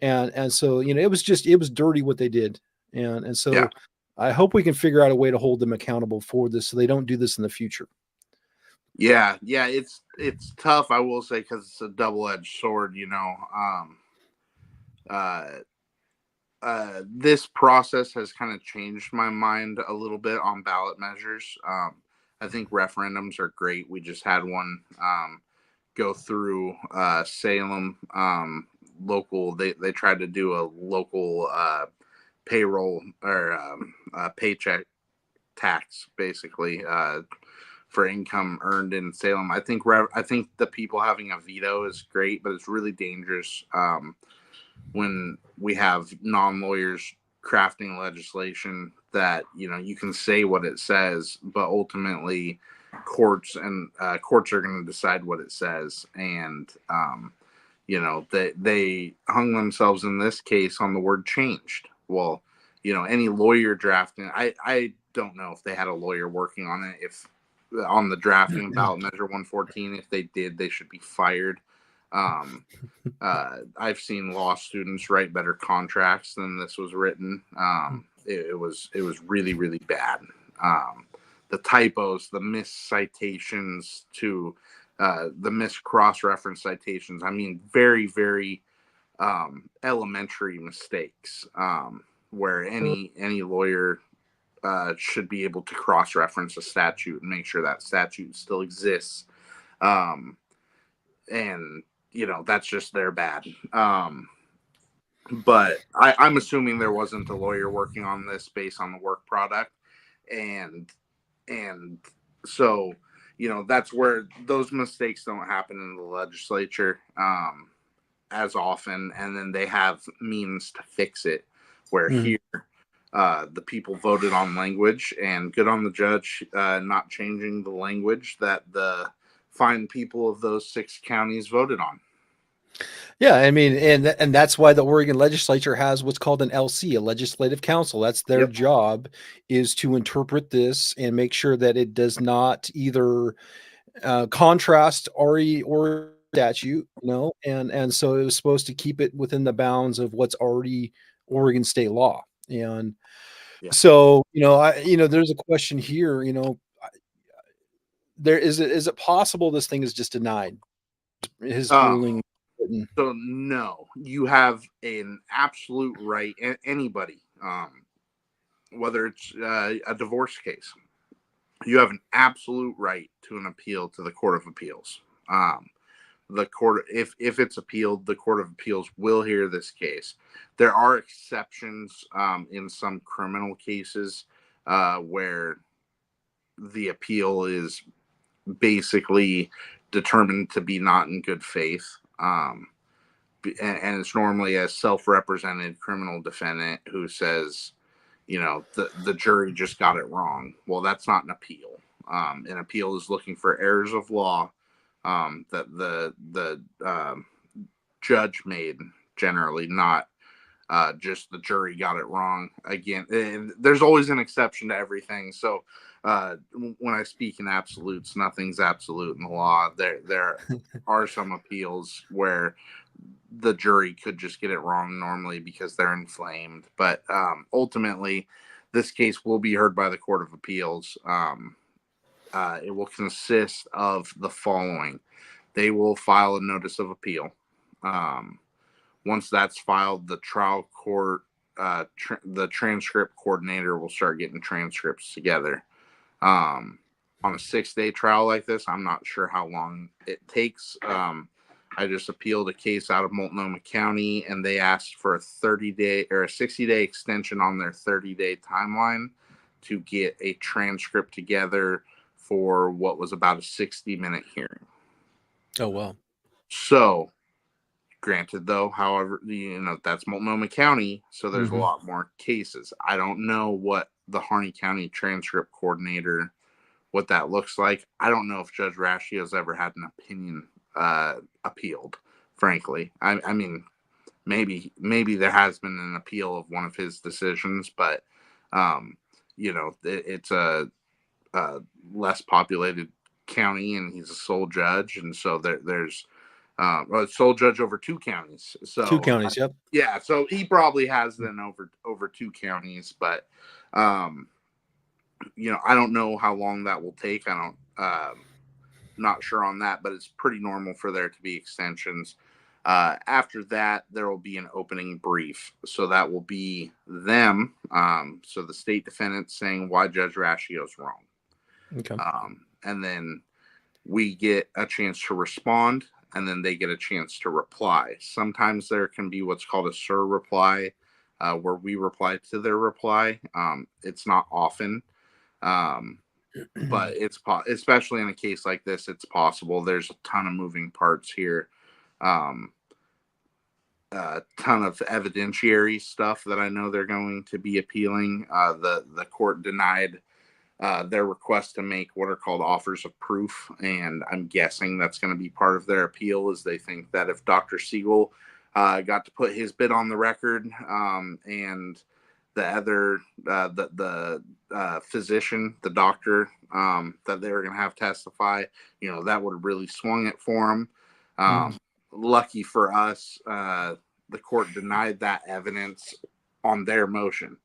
And so it was dirty what they did. And yeah. so I hope we can figure out a way to hold them accountable for this so they don't do this in the future. Yeah, it's tough, I will say, because it's a double-edged sword. Uh, this process has kind of changed my mind a little bit on ballot measures. I think referendums are great. We just had one go through Salem local. They tried to do a local payroll or paycheck tax, basically, for income earned in Salem. I think the people having a veto is great, but it's really dangerous when we have non-lawyers crafting legislation that you can say what it says, but ultimately courts are going to decide what it says. And they hung themselves in this case on the word changed. Well, any lawyer drafting, I don't know if they had a lawyer working on it, if on the drafting of ballot measure 114. If they did, they should be fired. um, I've seen law students write better contracts than this was written. It was really, really bad. The typos, the miscitations to the cross reference citations. I mean, very, very elementary mistakes, where any lawyer should be able to cross reference a statute and make sure that statute still exists. Um, and that's just their bad. But I'm assuming there wasn't a lawyer working on this based on the work product, and and so that's where those mistakes don't happen in the legislature as often, and then they have means to fix it. Where Mhm. here, the people voted on language, and good on the judge not changing the language that the fine people of those 6 counties voted on. Yeah, I mean, and that's why the Oregon legislature has what's called an LC, a legislative council. That's their Yep. job, is to interpret this and make sure that it does not either contrast RE or statute, and so it was supposed to keep it within the bounds of what's already Oregon state law. And Yeah. so, there's a question here, is it possible this thing is just denied? His Um, ruling written. So no, you have an absolute right. Anybody, whether it's a divorce case, you have an absolute right to an appeal to the Court of Appeals. The court, if it's appealed, the Court of Appeals will hear this case. There are exceptions in some criminal cases where the appeal is basically determined to be not in good faith. And it's normally a self-represented criminal defendant who says, the jury just got it wrong. Well, that's not an appeal. An appeal is looking for errors of law that the judge made, generally, not just the jury got it wrong. Again, there's always an exception to everything. So when I speak in absolutes, nothing's absolute in the law. There are some appeals where the jury could just get it wrong normally because they're inflamed. But ultimately, this case will be heard by the Court of Appeals. It will consist of the following. They will file a notice of appeal. Once that's filed, the trial court, the transcript coordinator will start getting transcripts together. On a 6-day trial like this, I'm not sure how long it takes. I just appealed a case out of Multnomah County, and they asked for a 30-day or a 60-day extension on their 30-day timeline to get a transcript together for what was about a 60-minute hearing. Oh, wow. So, granted, though, however, that's Multnomah County, so there's a Mhm. lot more cases. I don't know what the Harney County transcript coordinator, what that looks like. I don't know if Judge Rashio's ever had an opinion appealed, frankly. I mean, maybe there has been an appeal of one of his decisions, but it's a less populated county, and he's a sole judge, and so there's sole judge over 2 counties. 2 So counties, yep. yeah, so he probably has then over 2 counties, but um, I don't know how long that will take. I don't. Not sure on that, but it's pretty normal for there to be extensions. After that, there will be an opening brief. So that will be them. So the state defendant saying why Judge Rashio's wrong. Okay. And then we get a chance to respond, and then they get a chance to reply. Sometimes there can be what's called a SIR reply, where we reply to their reply. It's not often. But it's especially in a case like this, it's possible. There's a ton of moving parts here, um, a ton of evidentiary stuff that I know they're going to be appealing. The court denied their request to make what are called offers of proof, and I'm guessing that's going to be part of their appeal. Is they think that if Dr. Siegel got to put his bit on the record, and the other the physician, the doctor that they were going to have testify, that would have really swung it for them. Mhm. Lucky for us, the court denied that evidence on their motion,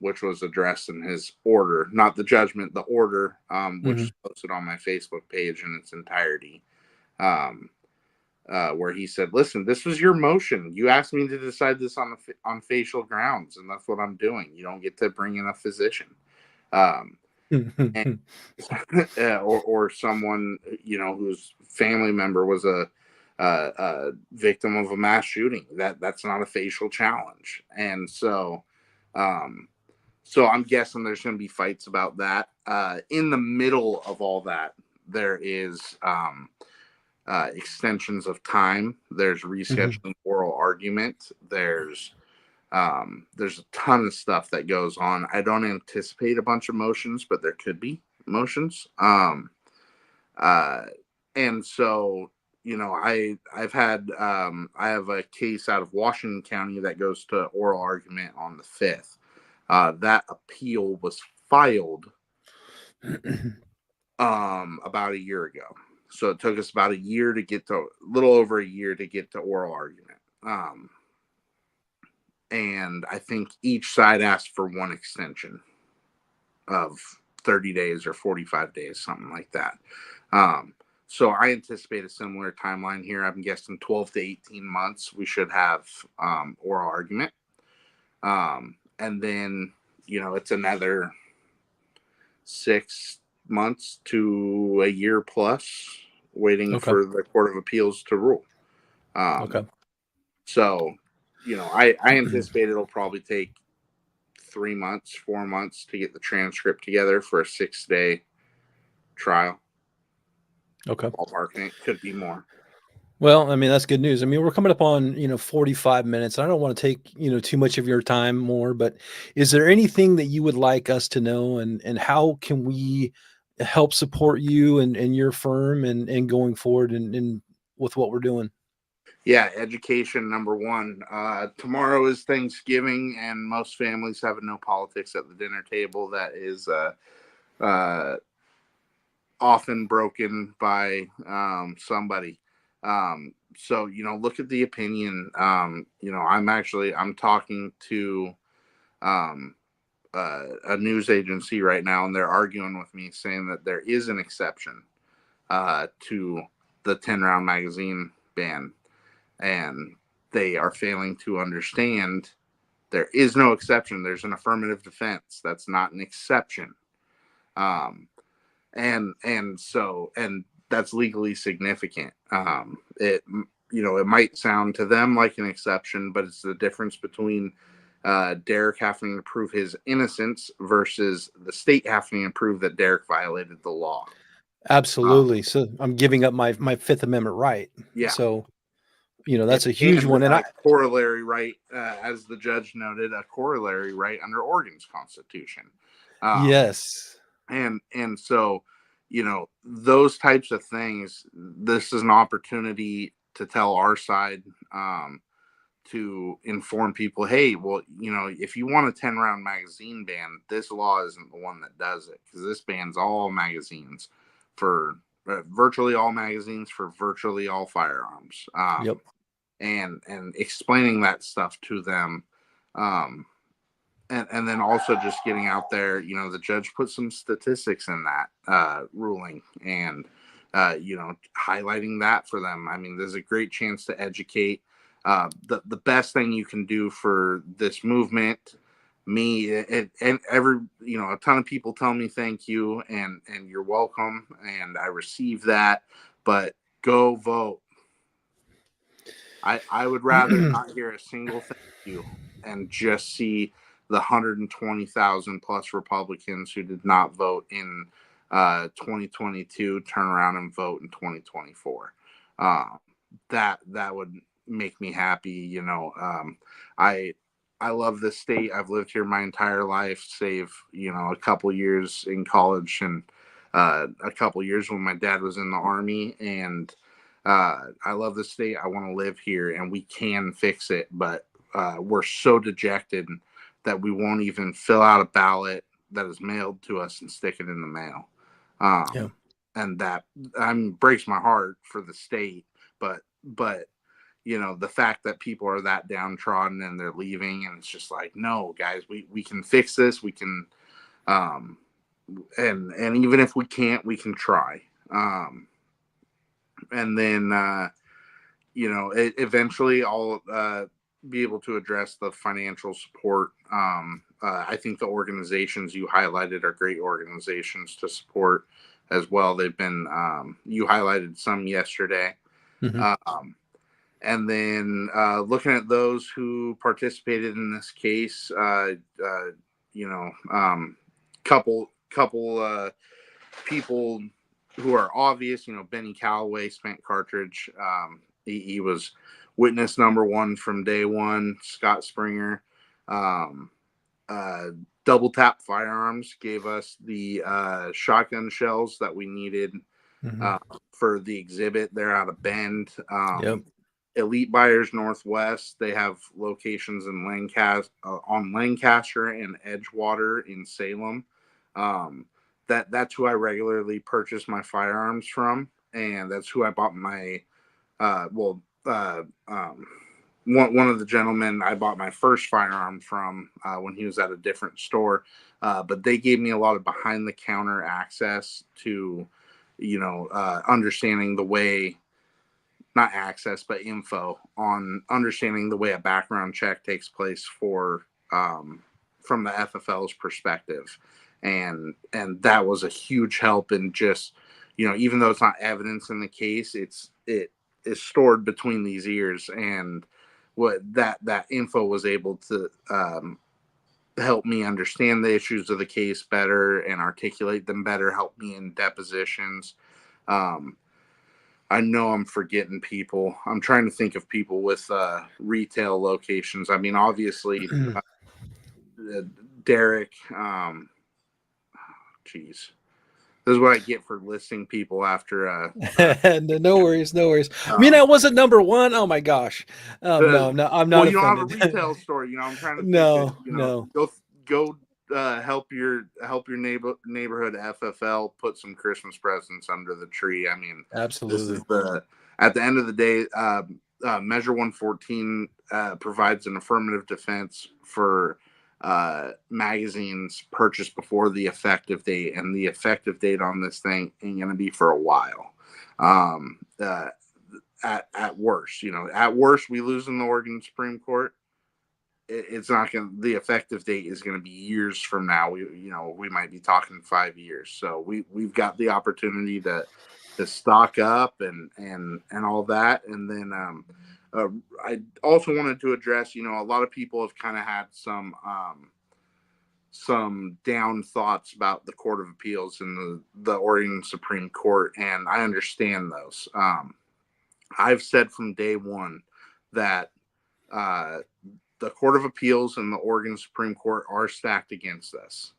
which was addressed in his order, not the judgment, the order, which Mhm. is posted on my Facebook page in its entirety. Um, where he said, "Listen, this was your motion. You asked me to decide this on facial grounds, and that's what I'm doing. You don't get to bring in a physician, and, or someone whose family member was a victim of a mass shooting. That's not a facial challenge, and um, so I'm guessing there's going to be fights about that. In the middle of all that, there is extensions of time. There's Mhm. rescheduling oral argument. There's a ton of stuff that goes on. I don't anticipate a bunch of motions, but there could be motions. Uh, and so, I have a case out of Washington County that goes to oral argument on the 5th. That appeal was filed about a year ago. So it took us about a little over a year to get to oral argument. And I think each side asked for one extension of 30 days or 45 days, something like that. So I anticipate a similar timeline here. I'm guessing 12 to 18 months we should have oral argument. And then, it's another 6 months to a year plus waiting Okay. for the Court of Appeals to rule. Okay. So, I anticipate it'll probably take 3 months, 4 months to get the transcript together for a 6-day trial. Okay. Ballparking it could be more. Well, I mean, that's good news. I mean, we're coming up on, 45 minutes. I don't want to take, too much of your time more, but is there anything that you would like us to know, and how can we help support you and your firm and going forward and with what we're doing? Yeah, education number one. Tomorrow is Thanksgiving, and most families have no politics at the dinner table. That is uh, often broken by somebody. So look at the opinion. I'm talking to um, a news agency right now, and they're arguing with me, saying that there is an exception to the 10-round magazine ban, and they are failing to understand there is no exception. There's an affirmative defense. That's not an exception. Um, and that's legally significant. It might sound to them like an exception, but it's the difference between Derek having to prove his innocence versus the state having to prove that Derek violated the law. Absolutely. So I'm giving up my Fifth Amendment right. Yeah, So, and, that's a huge and one. And a corollary right, as the judge noted, a corollary right under Oregon's constitution. Um, yes, and so, those types of things, this is an opportunity to tell our side, to inform people, hey, well, if you want a 10-round magazine ban, this law isn't the one that does it, because this bans all magazines for virtually all magazines for virtually all firearms. yep, And explaining that stuff to them, um, and then also just getting out there. The judge put some statistics in that ruling, and highlighting that for them. I mean, there's a great chance to educate. The best thing you can do for this movement, me and every, a ton of people tell me thank you, and you're welcome, and I receive that, but go vote. I would rather not hear a single thank you and just see the 120,000 plus Republicans who did not vote in 2022 turn around and vote in 2024. Uh, that would make me happy. I I love this state. I've lived here my entire life, save a couple years in college, and a couple years when my dad was in the army. And I love the state. I want to live here, and we can fix it. But we're so dejected that we won't even fill out a ballot that is mailed to us and stick it in the mail. yeah. And that breaks my heart for the state. But the fact that people are that downtrodden and they're leaving, and it's just like, no, guys, we can fix this. We can, um, and even if we can't, we can try. And then eventually I'll be able to address the financial support. I think the organizations you highlighted are great organizations to support as well. They've been, you highlighted some yesterday. Mhm. And then looking at those who participated in this case, you know, couple people who are obvious. You know, Benny Callaway, spent cartridge. He was witness number one from day one. Scott Springer, um, uh, Double Tap Firearms gave us the shotgun shells that we needed Mhm. uh, for the exhibit. They're out of Bend. Yep. Elite Buyers Northwest. They have locations in Lancaster and Edgewater in Salem. Um, that's who I regularly purchase my firearms from, and that's who I bought my well one of the gentlemen I bought my first firearm from when he was at a different store. But they gave me a lot of behind the counter access to, understanding the way, not access, but info on understanding the way a background check takes place for from the FFL's perspective, and that was a huge help in just, even though it's not evidence in the case, it is stored between these ears, and what that info was able to help me understand the issues of the case better and articulate them better, help me in depositions. um, I know I'm forgetting people. I'm trying to think of people with retail locations. I mean, obviously, Derek. Geez, this is what I get for listing people after. No worries, no worries. I mean, Um, I wasn't number one. Oh my gosh. No, no, I'm well, not you don't have a offended. retail store. I'm trying to think of. No, no, Go help your neighborhood FFL put some Christmas presents under the tree. I mean, this is absolutely. the at the end of the day. Measure 114 provides an affirmative defense for magazines purchased before the effective date, and the effective date on this thing ain't gonna be for a while. Um, uh, at worst, at worst, we lose in the Oregon Supreme Court. It's not going to, the effective date is going to be years from now. We might be talking 5 years. So we've got the opportunity to stock up and all that. And then I also wanted to address, a lot of people have kind of had some down thoughts about the Court of Appeals and the Oregon Supreme Court. And I understand those. I've said from day one that uh, the Court of Appeals and the Oregon Supreme Court are stacked against us.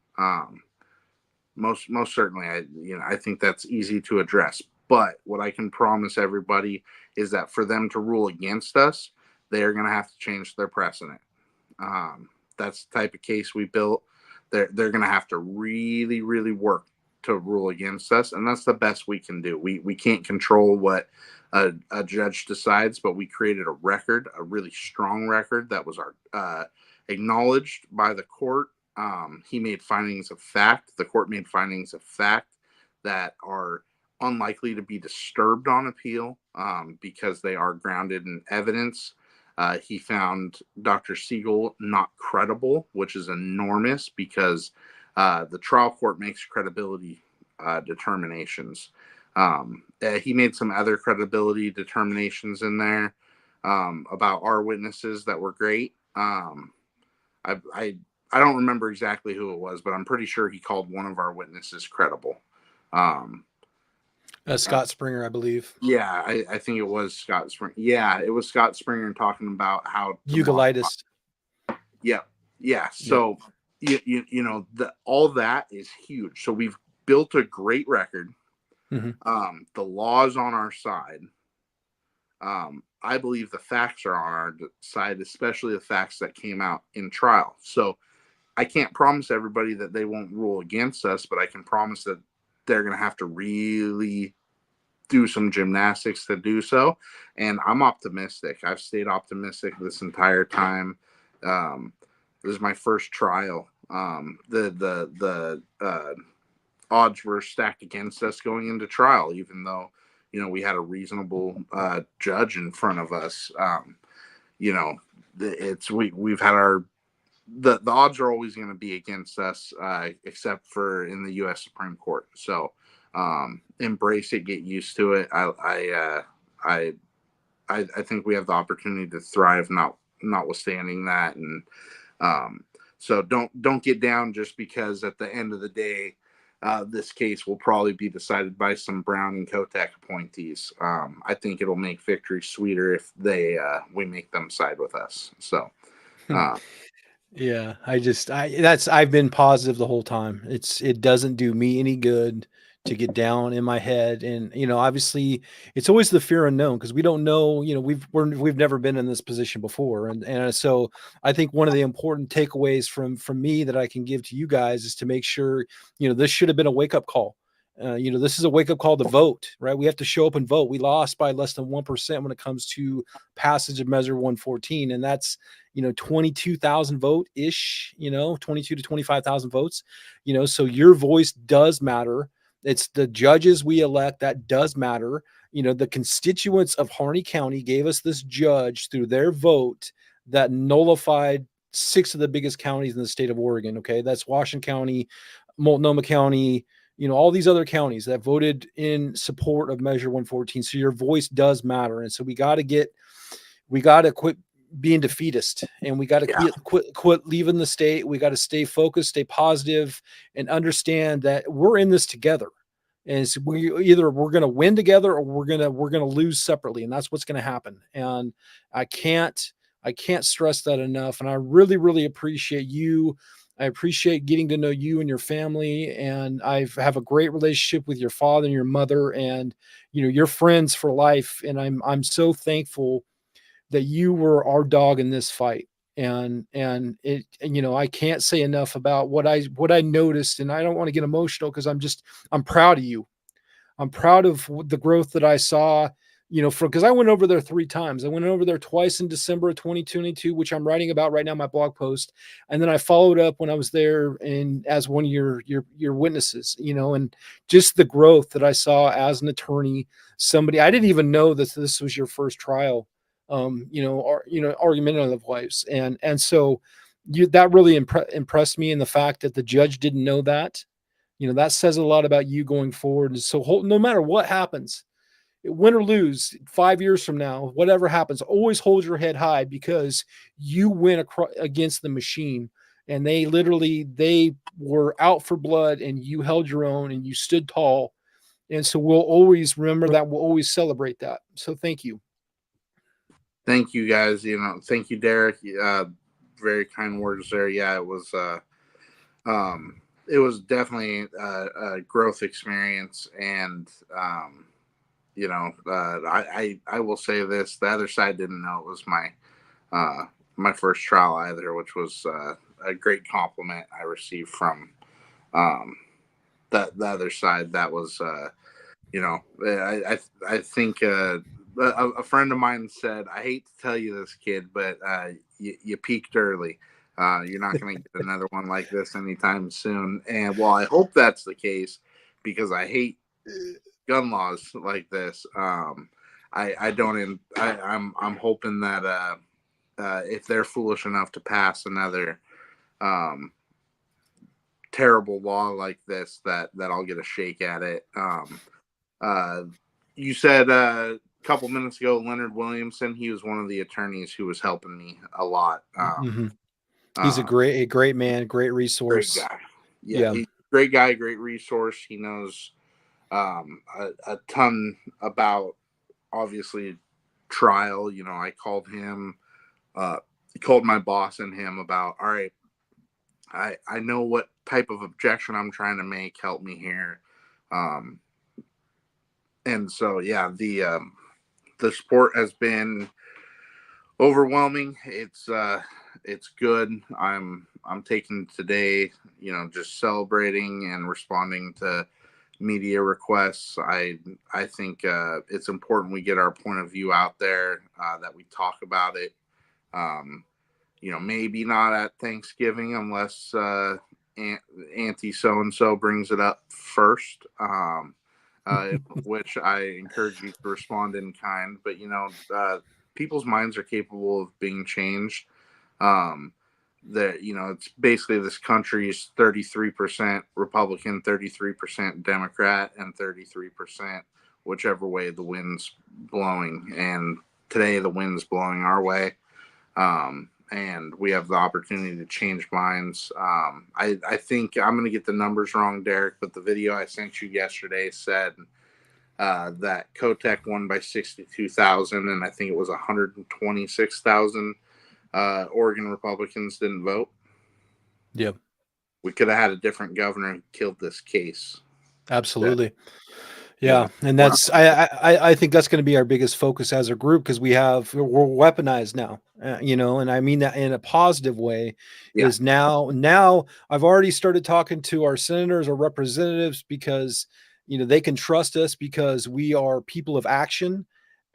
Most certainly, I think that's easy to address. But what I can promise everybody is that for them to rule against us, they are going to have to change their precedent. Um, that's the type of case we built. They're going to have to really, really work to rule against us, and that's the best we can do. We can't control what a judge decides, but we created a record, a really strong record that was acknowledged by the court. He made findings of fact. The court made findings of fact that are unlikely to be disturbed on appeal because they are grounded in evidence. He found Dr. Siegel not credible, which is enormous because the trial court makes credibility determinations. He made some other credibility determinations in there about our witnesses that were great. I don't remember exactly who it was, but I'm pretty sure he called one of our witnesses credible. Um, Scott Springer, I believe. yeah, I think it was Scott Springer. Yeah, it was Scott Springer talking about how to modify. Ugolitis. Yeah, yeah. Yep. So all that is huge. So we've built a great record. Hmm. The law's on our side. I believe the facts are on our side, especially the facts that came out in trial. So I can't promise everybody that they won't rule against us, but I can promise that they're going to have to really do some gymnastics to do so. And I'm optimistic. I've stayed optimistic this entire time. This is my first trial. The odds were stacked against us going into trial, even though we had a reasonable judge in front of us. You know, we've had our the odds are always going to be against us, except for in the U.S. Supreme Court. So embrace it, get used to it. I think we have the opportunity to thrive, notwithstanding that. And um, so don't get down just because at the end of the day, this case will probably be decided by some Brown and Kotek appointees. I think it'll make victory sweeter if we make them side with us. So uh, Yeah, I've been positive the whole time. It doesn't do me any good to get down in my head, and obviously, it's always the fear unknown because we don't know. We've never been in this position before, and so I think one of the important takeaways from me that I can give to you guys is to make sure this should have been a wake up call. This is a wake up call to vote, right? We have to show up and vote. We lost by less than 1% when it comes to passage of Measure 114, and that's 22,000 vote ish, 22 to 25,000 votes, so your voice does matter. It's the judges we elect that does matter. The constituents of Harney County gave us this judge through their vote that nullified six of the biggest counties in the state of Oregon. Okay. That's Washington County, Multnomah County, all these other counties that voted in support of Measure 114. So your voice does matter. And so we got to quit being defeatist, and we got to yeah, quit leaving the state. We got to stay focused, stay positive, and understand that we're in this together. And so we're going to win together, or we're going to lose separately, and that's what's going to happen. And I can't I can't stress that enough. And I really, really appreciate you. I appreciate getting to know you and your family, and I have a great relationship with your father and your mother, and you're friends for life. And I'm so thankful that you were our dog in this fight. And it, I can't say enough about what I noticed, and I don't want to get emotional because I'm proud of you. I'm proud of the growth that I saw, because I went over there 3 times. I went over there twice in December of 2022, which I'm writing about right now in my blog post. And then I followed up when I was there and as one of your witnesses, and just the growth that I saw as an attorney, somebody I didn't even know that this was your first trial, argumentative wise. And so that really impressed me, and the fact that the judge didn't know that, that says a lot about you going forward. And so no matter what happens, win or lose 5 years from now, whatever happens, always hold your head high, because you went against the machine, and they were out for blood, and you held your own and you stood tall. And so we'll always remember that. We'll always celebrate that. So thank you. Thank you guys. Thank you, Derek. Very kind words there. Yeah, um, it was definitely a growth experience, and I will say this: the other side didn't know it was my first trial either, which was a great compliment I received from um, the other side. That was I think a friend of mine said, "I hate to tell you this, kid, but you peaked early. You're not going to get another one like this anytime soon." And while I hope that's the case, because I hate gun laws like this, I don't. I'm hoping that if they're foolish enough to pass another um, terrible law like this, that I'll get a shake at it. Uh, you said a couple minutes ago, Leonard Williamson. He was one of the attorneys who was helping me a lot. Mm-hmm. He's a Uh, great man, great Great resource. guy. Yeah, Yeah. he's a great guy, great resource. He knows a ton about, obviously, trial. I called him, uh, called my boss and him about, all right, I know what type of objection I'm trying to make. Help me here. Um, and so, yeah, the sport has been overwhelming. It's good. I'm taking today, just celebrating and responding to media requests. I think it's important we get our point of view out there, that we talk about it. Um, maybe not at Thanksgiving unless Auntie so and so brings it up first. Which I encourage you to respond in kind. But people's minds are capable of being changed. Um, that it's basically this country's 33% Republican, 33% Democrat, and 33% whichever way the wind's blowing. And today the wind's blowing our way, and we have the opportunity to change minds. I think I'm going to get the numbers wrong, Derek, but the video I sent you yesterday said that Kotek won by 62,000, and I think it was 126,000 Oregon Republicans didn't vote. Yeah, we could have had a different governor who killed this case. absolutely. You Yeah, know, and we're that's I think that's going to be our biggest focus as a group because we're weaponized now, and I mean that in a positive way. yeah, Is now I've already started talking to our senators or representatives because they can trust us because we are people of action,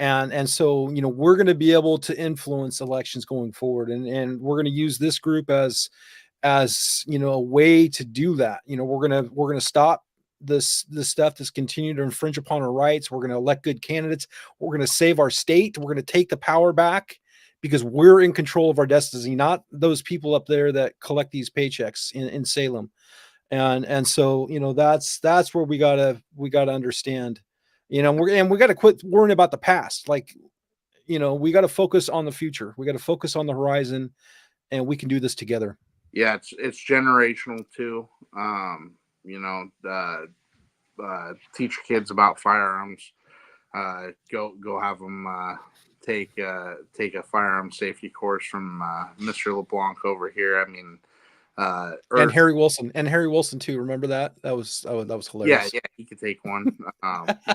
and so we're going to be able to influence elections going forward, and we're going to use this group as a way to do that. We're gonna stop this stuff that's continuing to infringe upon our rights. We're gonna elect good candidates. We're gonna save our state. We're gonna take the power back because we're in control of our destiny, not those people up there that collect these paychecks in Salem. And so that's where we gotta understand. We gotta quit worrying about the past. Like, we gotta focus on the future. We gotta focus on the horizon, and we can do this together. yeah. It's generational too. You know, teach kids about firearms. Go have them take a firearm safety course from Mr. LeBlanc over here. I mean, And Earth. Harry Wilson too. Remember that? That was Yeah, hilarious. yeah, he could take one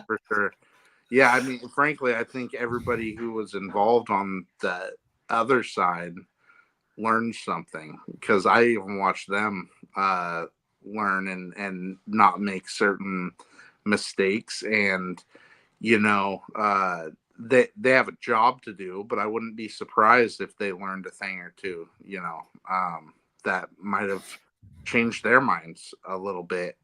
for sure. Yeah, I mean, frankly, I think everybody who was involved on the other side learned something because I even watched them learn and not make certain mistakes. And they have a job to do, but I wouldn't be surprised if they learned a thing or two. That might have changed their minds a little bit.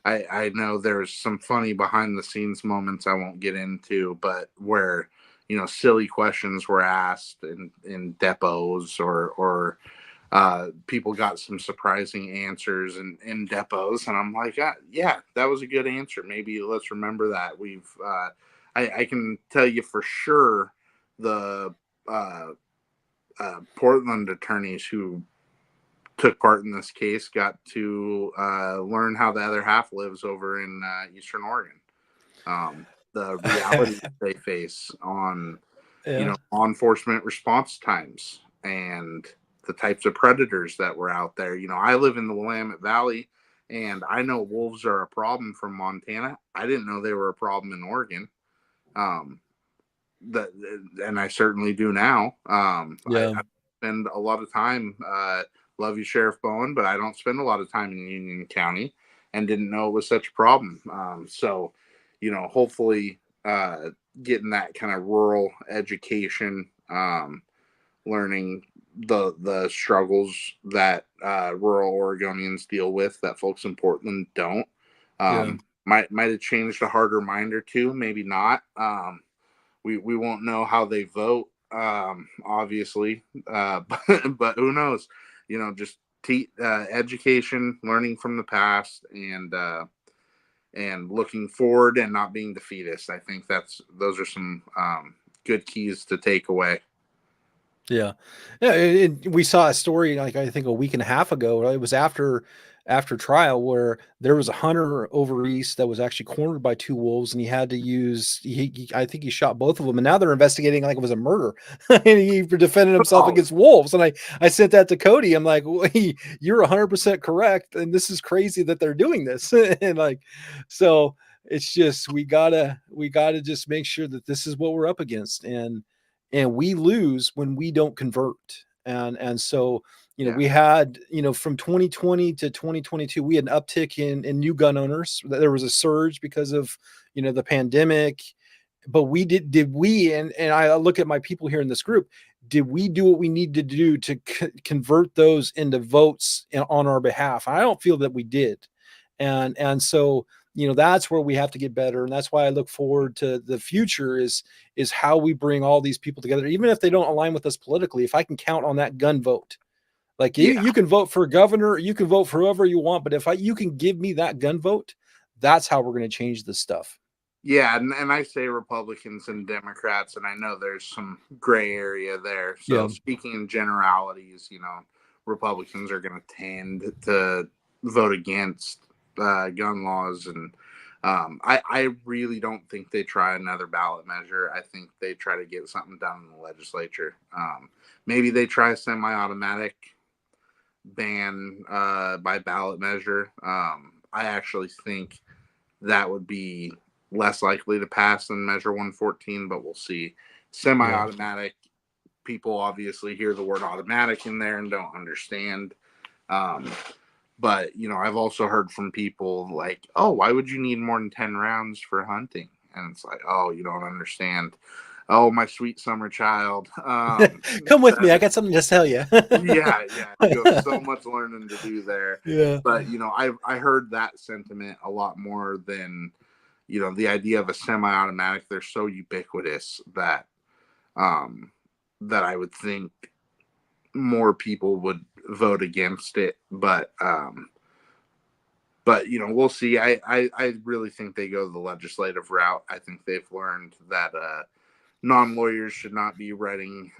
I know there's some funny behind the scenes moments I won't get into, but where silly questions were asked in depots, or people got some surprising answers in depots, and I'm like, yeah, that was a good answer. Maybe let's remember that. I can tell you for sure the uh, Portland attorneys who took part in this case got to learn how the other half lives over in Eastern Oregon. The reality they face on Yeah, law enforcement response times and the types of predators that were out there. I live in the Willamette Valley, and I know wolves are a problem from Montana. I didn't know they were a problem in Oregon. Um, that and I certainly do now. I yeah, spend a lot of time. Love you, Sheriff Bowen, but I don't spend a lot of time in Union County, and didn't know it was such a problem. So, hopefully, getting that kind of rural education, learning the struggles that rural Oregonians deal with that folks in Portland don't. yeah, Might have changed a harder mind or two, maybe not. We won't know how they vote, obviously, but who knows? Just education, learning from the past, and looking forward and not being defeatist. I think those are some good keys to take away. yeah, yeah. We saw a story like I think a week and a half ago. Right? It was after trial where there was a hunter over east that was actually cornered by two wolves, and he had to use. I think he shot both of them, and now they're investigating like it was a murder, and he defended himself Oh, against wolves. And I sent that to Cody. I'm like, well, you're 100% correct, and this is crazy that they're doing this, and like, so it's just we gotta just make sure that this is what we're up against, and we lose when we don't convert. And so yeah, we had from 2020 to 2022 we had an uptick in new gun owners. There was a surge because of the pandemic, but did we, and I look at my people here in this group, did we do what we need to do to convert those into votes on our behalf? I don't feel that we did. And so that's where we have to get better, and that's why I look forward to the future is how we bring all these people together, even if they don't align with us politically. If I can count on that gun vote, like you, yeah, you can vote for governor, you can vote for whoever you want, but if you can give me that gun vote, that's how we're going to change this stuff. Yeah, and I say Republicans and Democrats, and I know there's some gray area there. So Yeah. speaking in generalities, Republicans are going to tend to vote against gun laws, and I really don't think they try another ballot measure. I think they try to get something done in the legislature. Maybe they try semi-automatic ban by ballot measure. I actually think that would be less likely to pass than Measure 114, but we'll see. Semi Yeah. automatic, people obviously hear the word automatic in there and don't understand. Um, but, I've also heard from people like, oh, why would you need more than 10 rounds for hunting? And it's like, oh, you don't understand. Oh, my sweet summer child. Come with me. I got something to tell you. Yeah. You have so much learning to do there. Yeah. But, I heard that sentiment a lot more than the idea of a semi-automatic. They're so ubiquitous that I would think more people would vote against it. But we'll see. I really think they go the legislative route. I think they've learned that non-lawyers should not be writing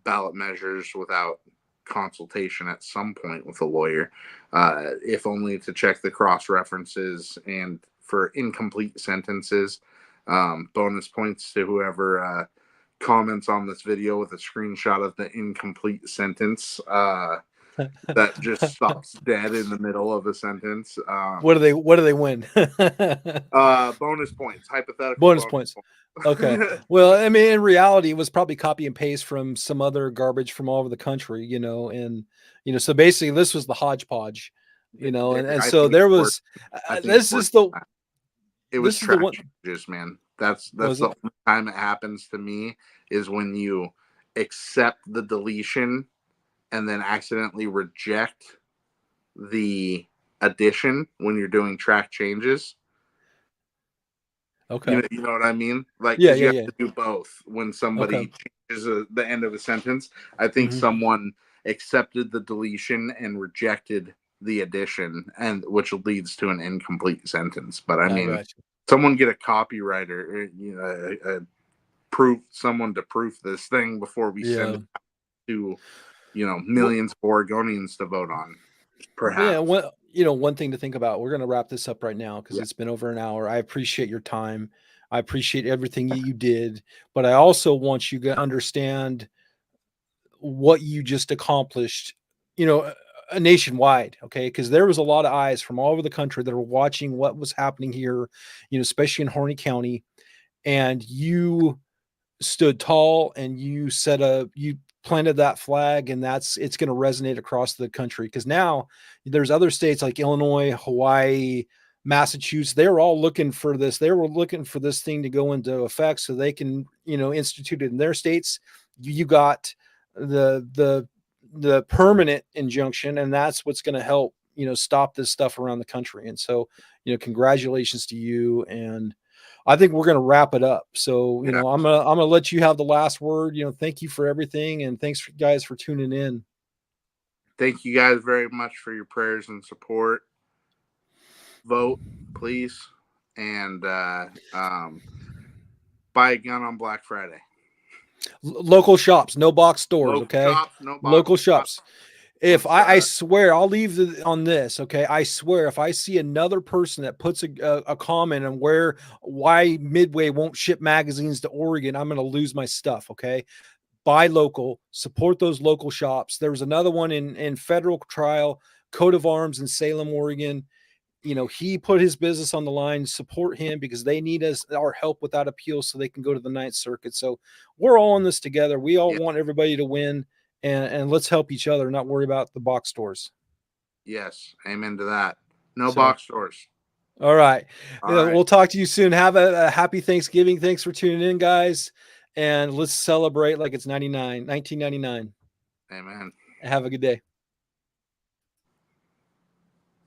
ballot measures without consultation at some point with a lawyer, if only to check the cross references and for incomplete sentences. Bonus points to whoever comments on this video with a screenshot of the incomplete sentence that just stops dead in the middle of a sentence. What do they win? Bonus points, hypothetical Bonus bonus points. points. Okay. Well, I mean, in reality, it was probably copy and paste from some other garbage from all over the country, and so basically this was the hodgepodge, and I so think there worse. was I think this worse is the it was this is the track one. changes, man. That's Was the it? only time it happens to me is when you accept the deletion and then accidentally reject the addition when you're doing track changes. Okay. You know what I mean? Like, Yeah, because you yeah, have yeah. to do both when Okay. somebody changes the end of a sentence. I think Hmm. someone accepted the deletion and rejected the addition, and which leads to an incomplete sentence. But I I mean, got you. someone get a copywriter, proof someone to proof this thing before we send Yeah. it to Well, millions of Oregonians to vote on, yeah, perhaps. one thing to think about. We're going to wrap this up right now because Yeah, it's been over an hour. I appreciate your time. I appreciate everything you did, but I also want you to understand what you just accomplished, nationwide, okay? Because there was a lot of eyes from all over the country that were watching what was happening here, especially in Harney County, and you stood tall and you planted that flag, and it's going to resonate across the country because now there's other states like Illinois, Hawaii, Massachusetts. They're all looking for this. They were looking for this thing to go into effect so they can institute it in their states. You got the permanent injunction, and that's what's going to help stop this stuff around the country. And so congratulations to you. And I think we're going to wrap it up. So, yeah. I'm gonna let you have the last word. Thank you for everything, and thanks for, guys, for tuning in. Thank you guys very much for your prayers and support. Vote, please, and buy a gun on Black Friday. Local shops, no box stores. Local Okay, shops, no box local shops. shops. If Let's I swear, I'll leave on this. Okay, I swear, if I see another person that puts a comment on why Midway won't ship magazines to Oregon, I'm going to lose my stuff. Okay, buy local, support those local shops. There was another one in federal trial, Coat of Arms in Salem, Oregon. He put his business on the line. Support him because they need our help with that appeal so they can go to the Ninth Circuit. So we're all in this together. We all yeah. want everybody to win, and let's help each other, not worry about the box stores. Yes, amen to that. No So, box stores. all right. All right. We'll talk to you soon. Have a happy Thanksgiving. Thanks for tuning in, guys. And let's celebrate like it's 1999. Amen. Have a good day.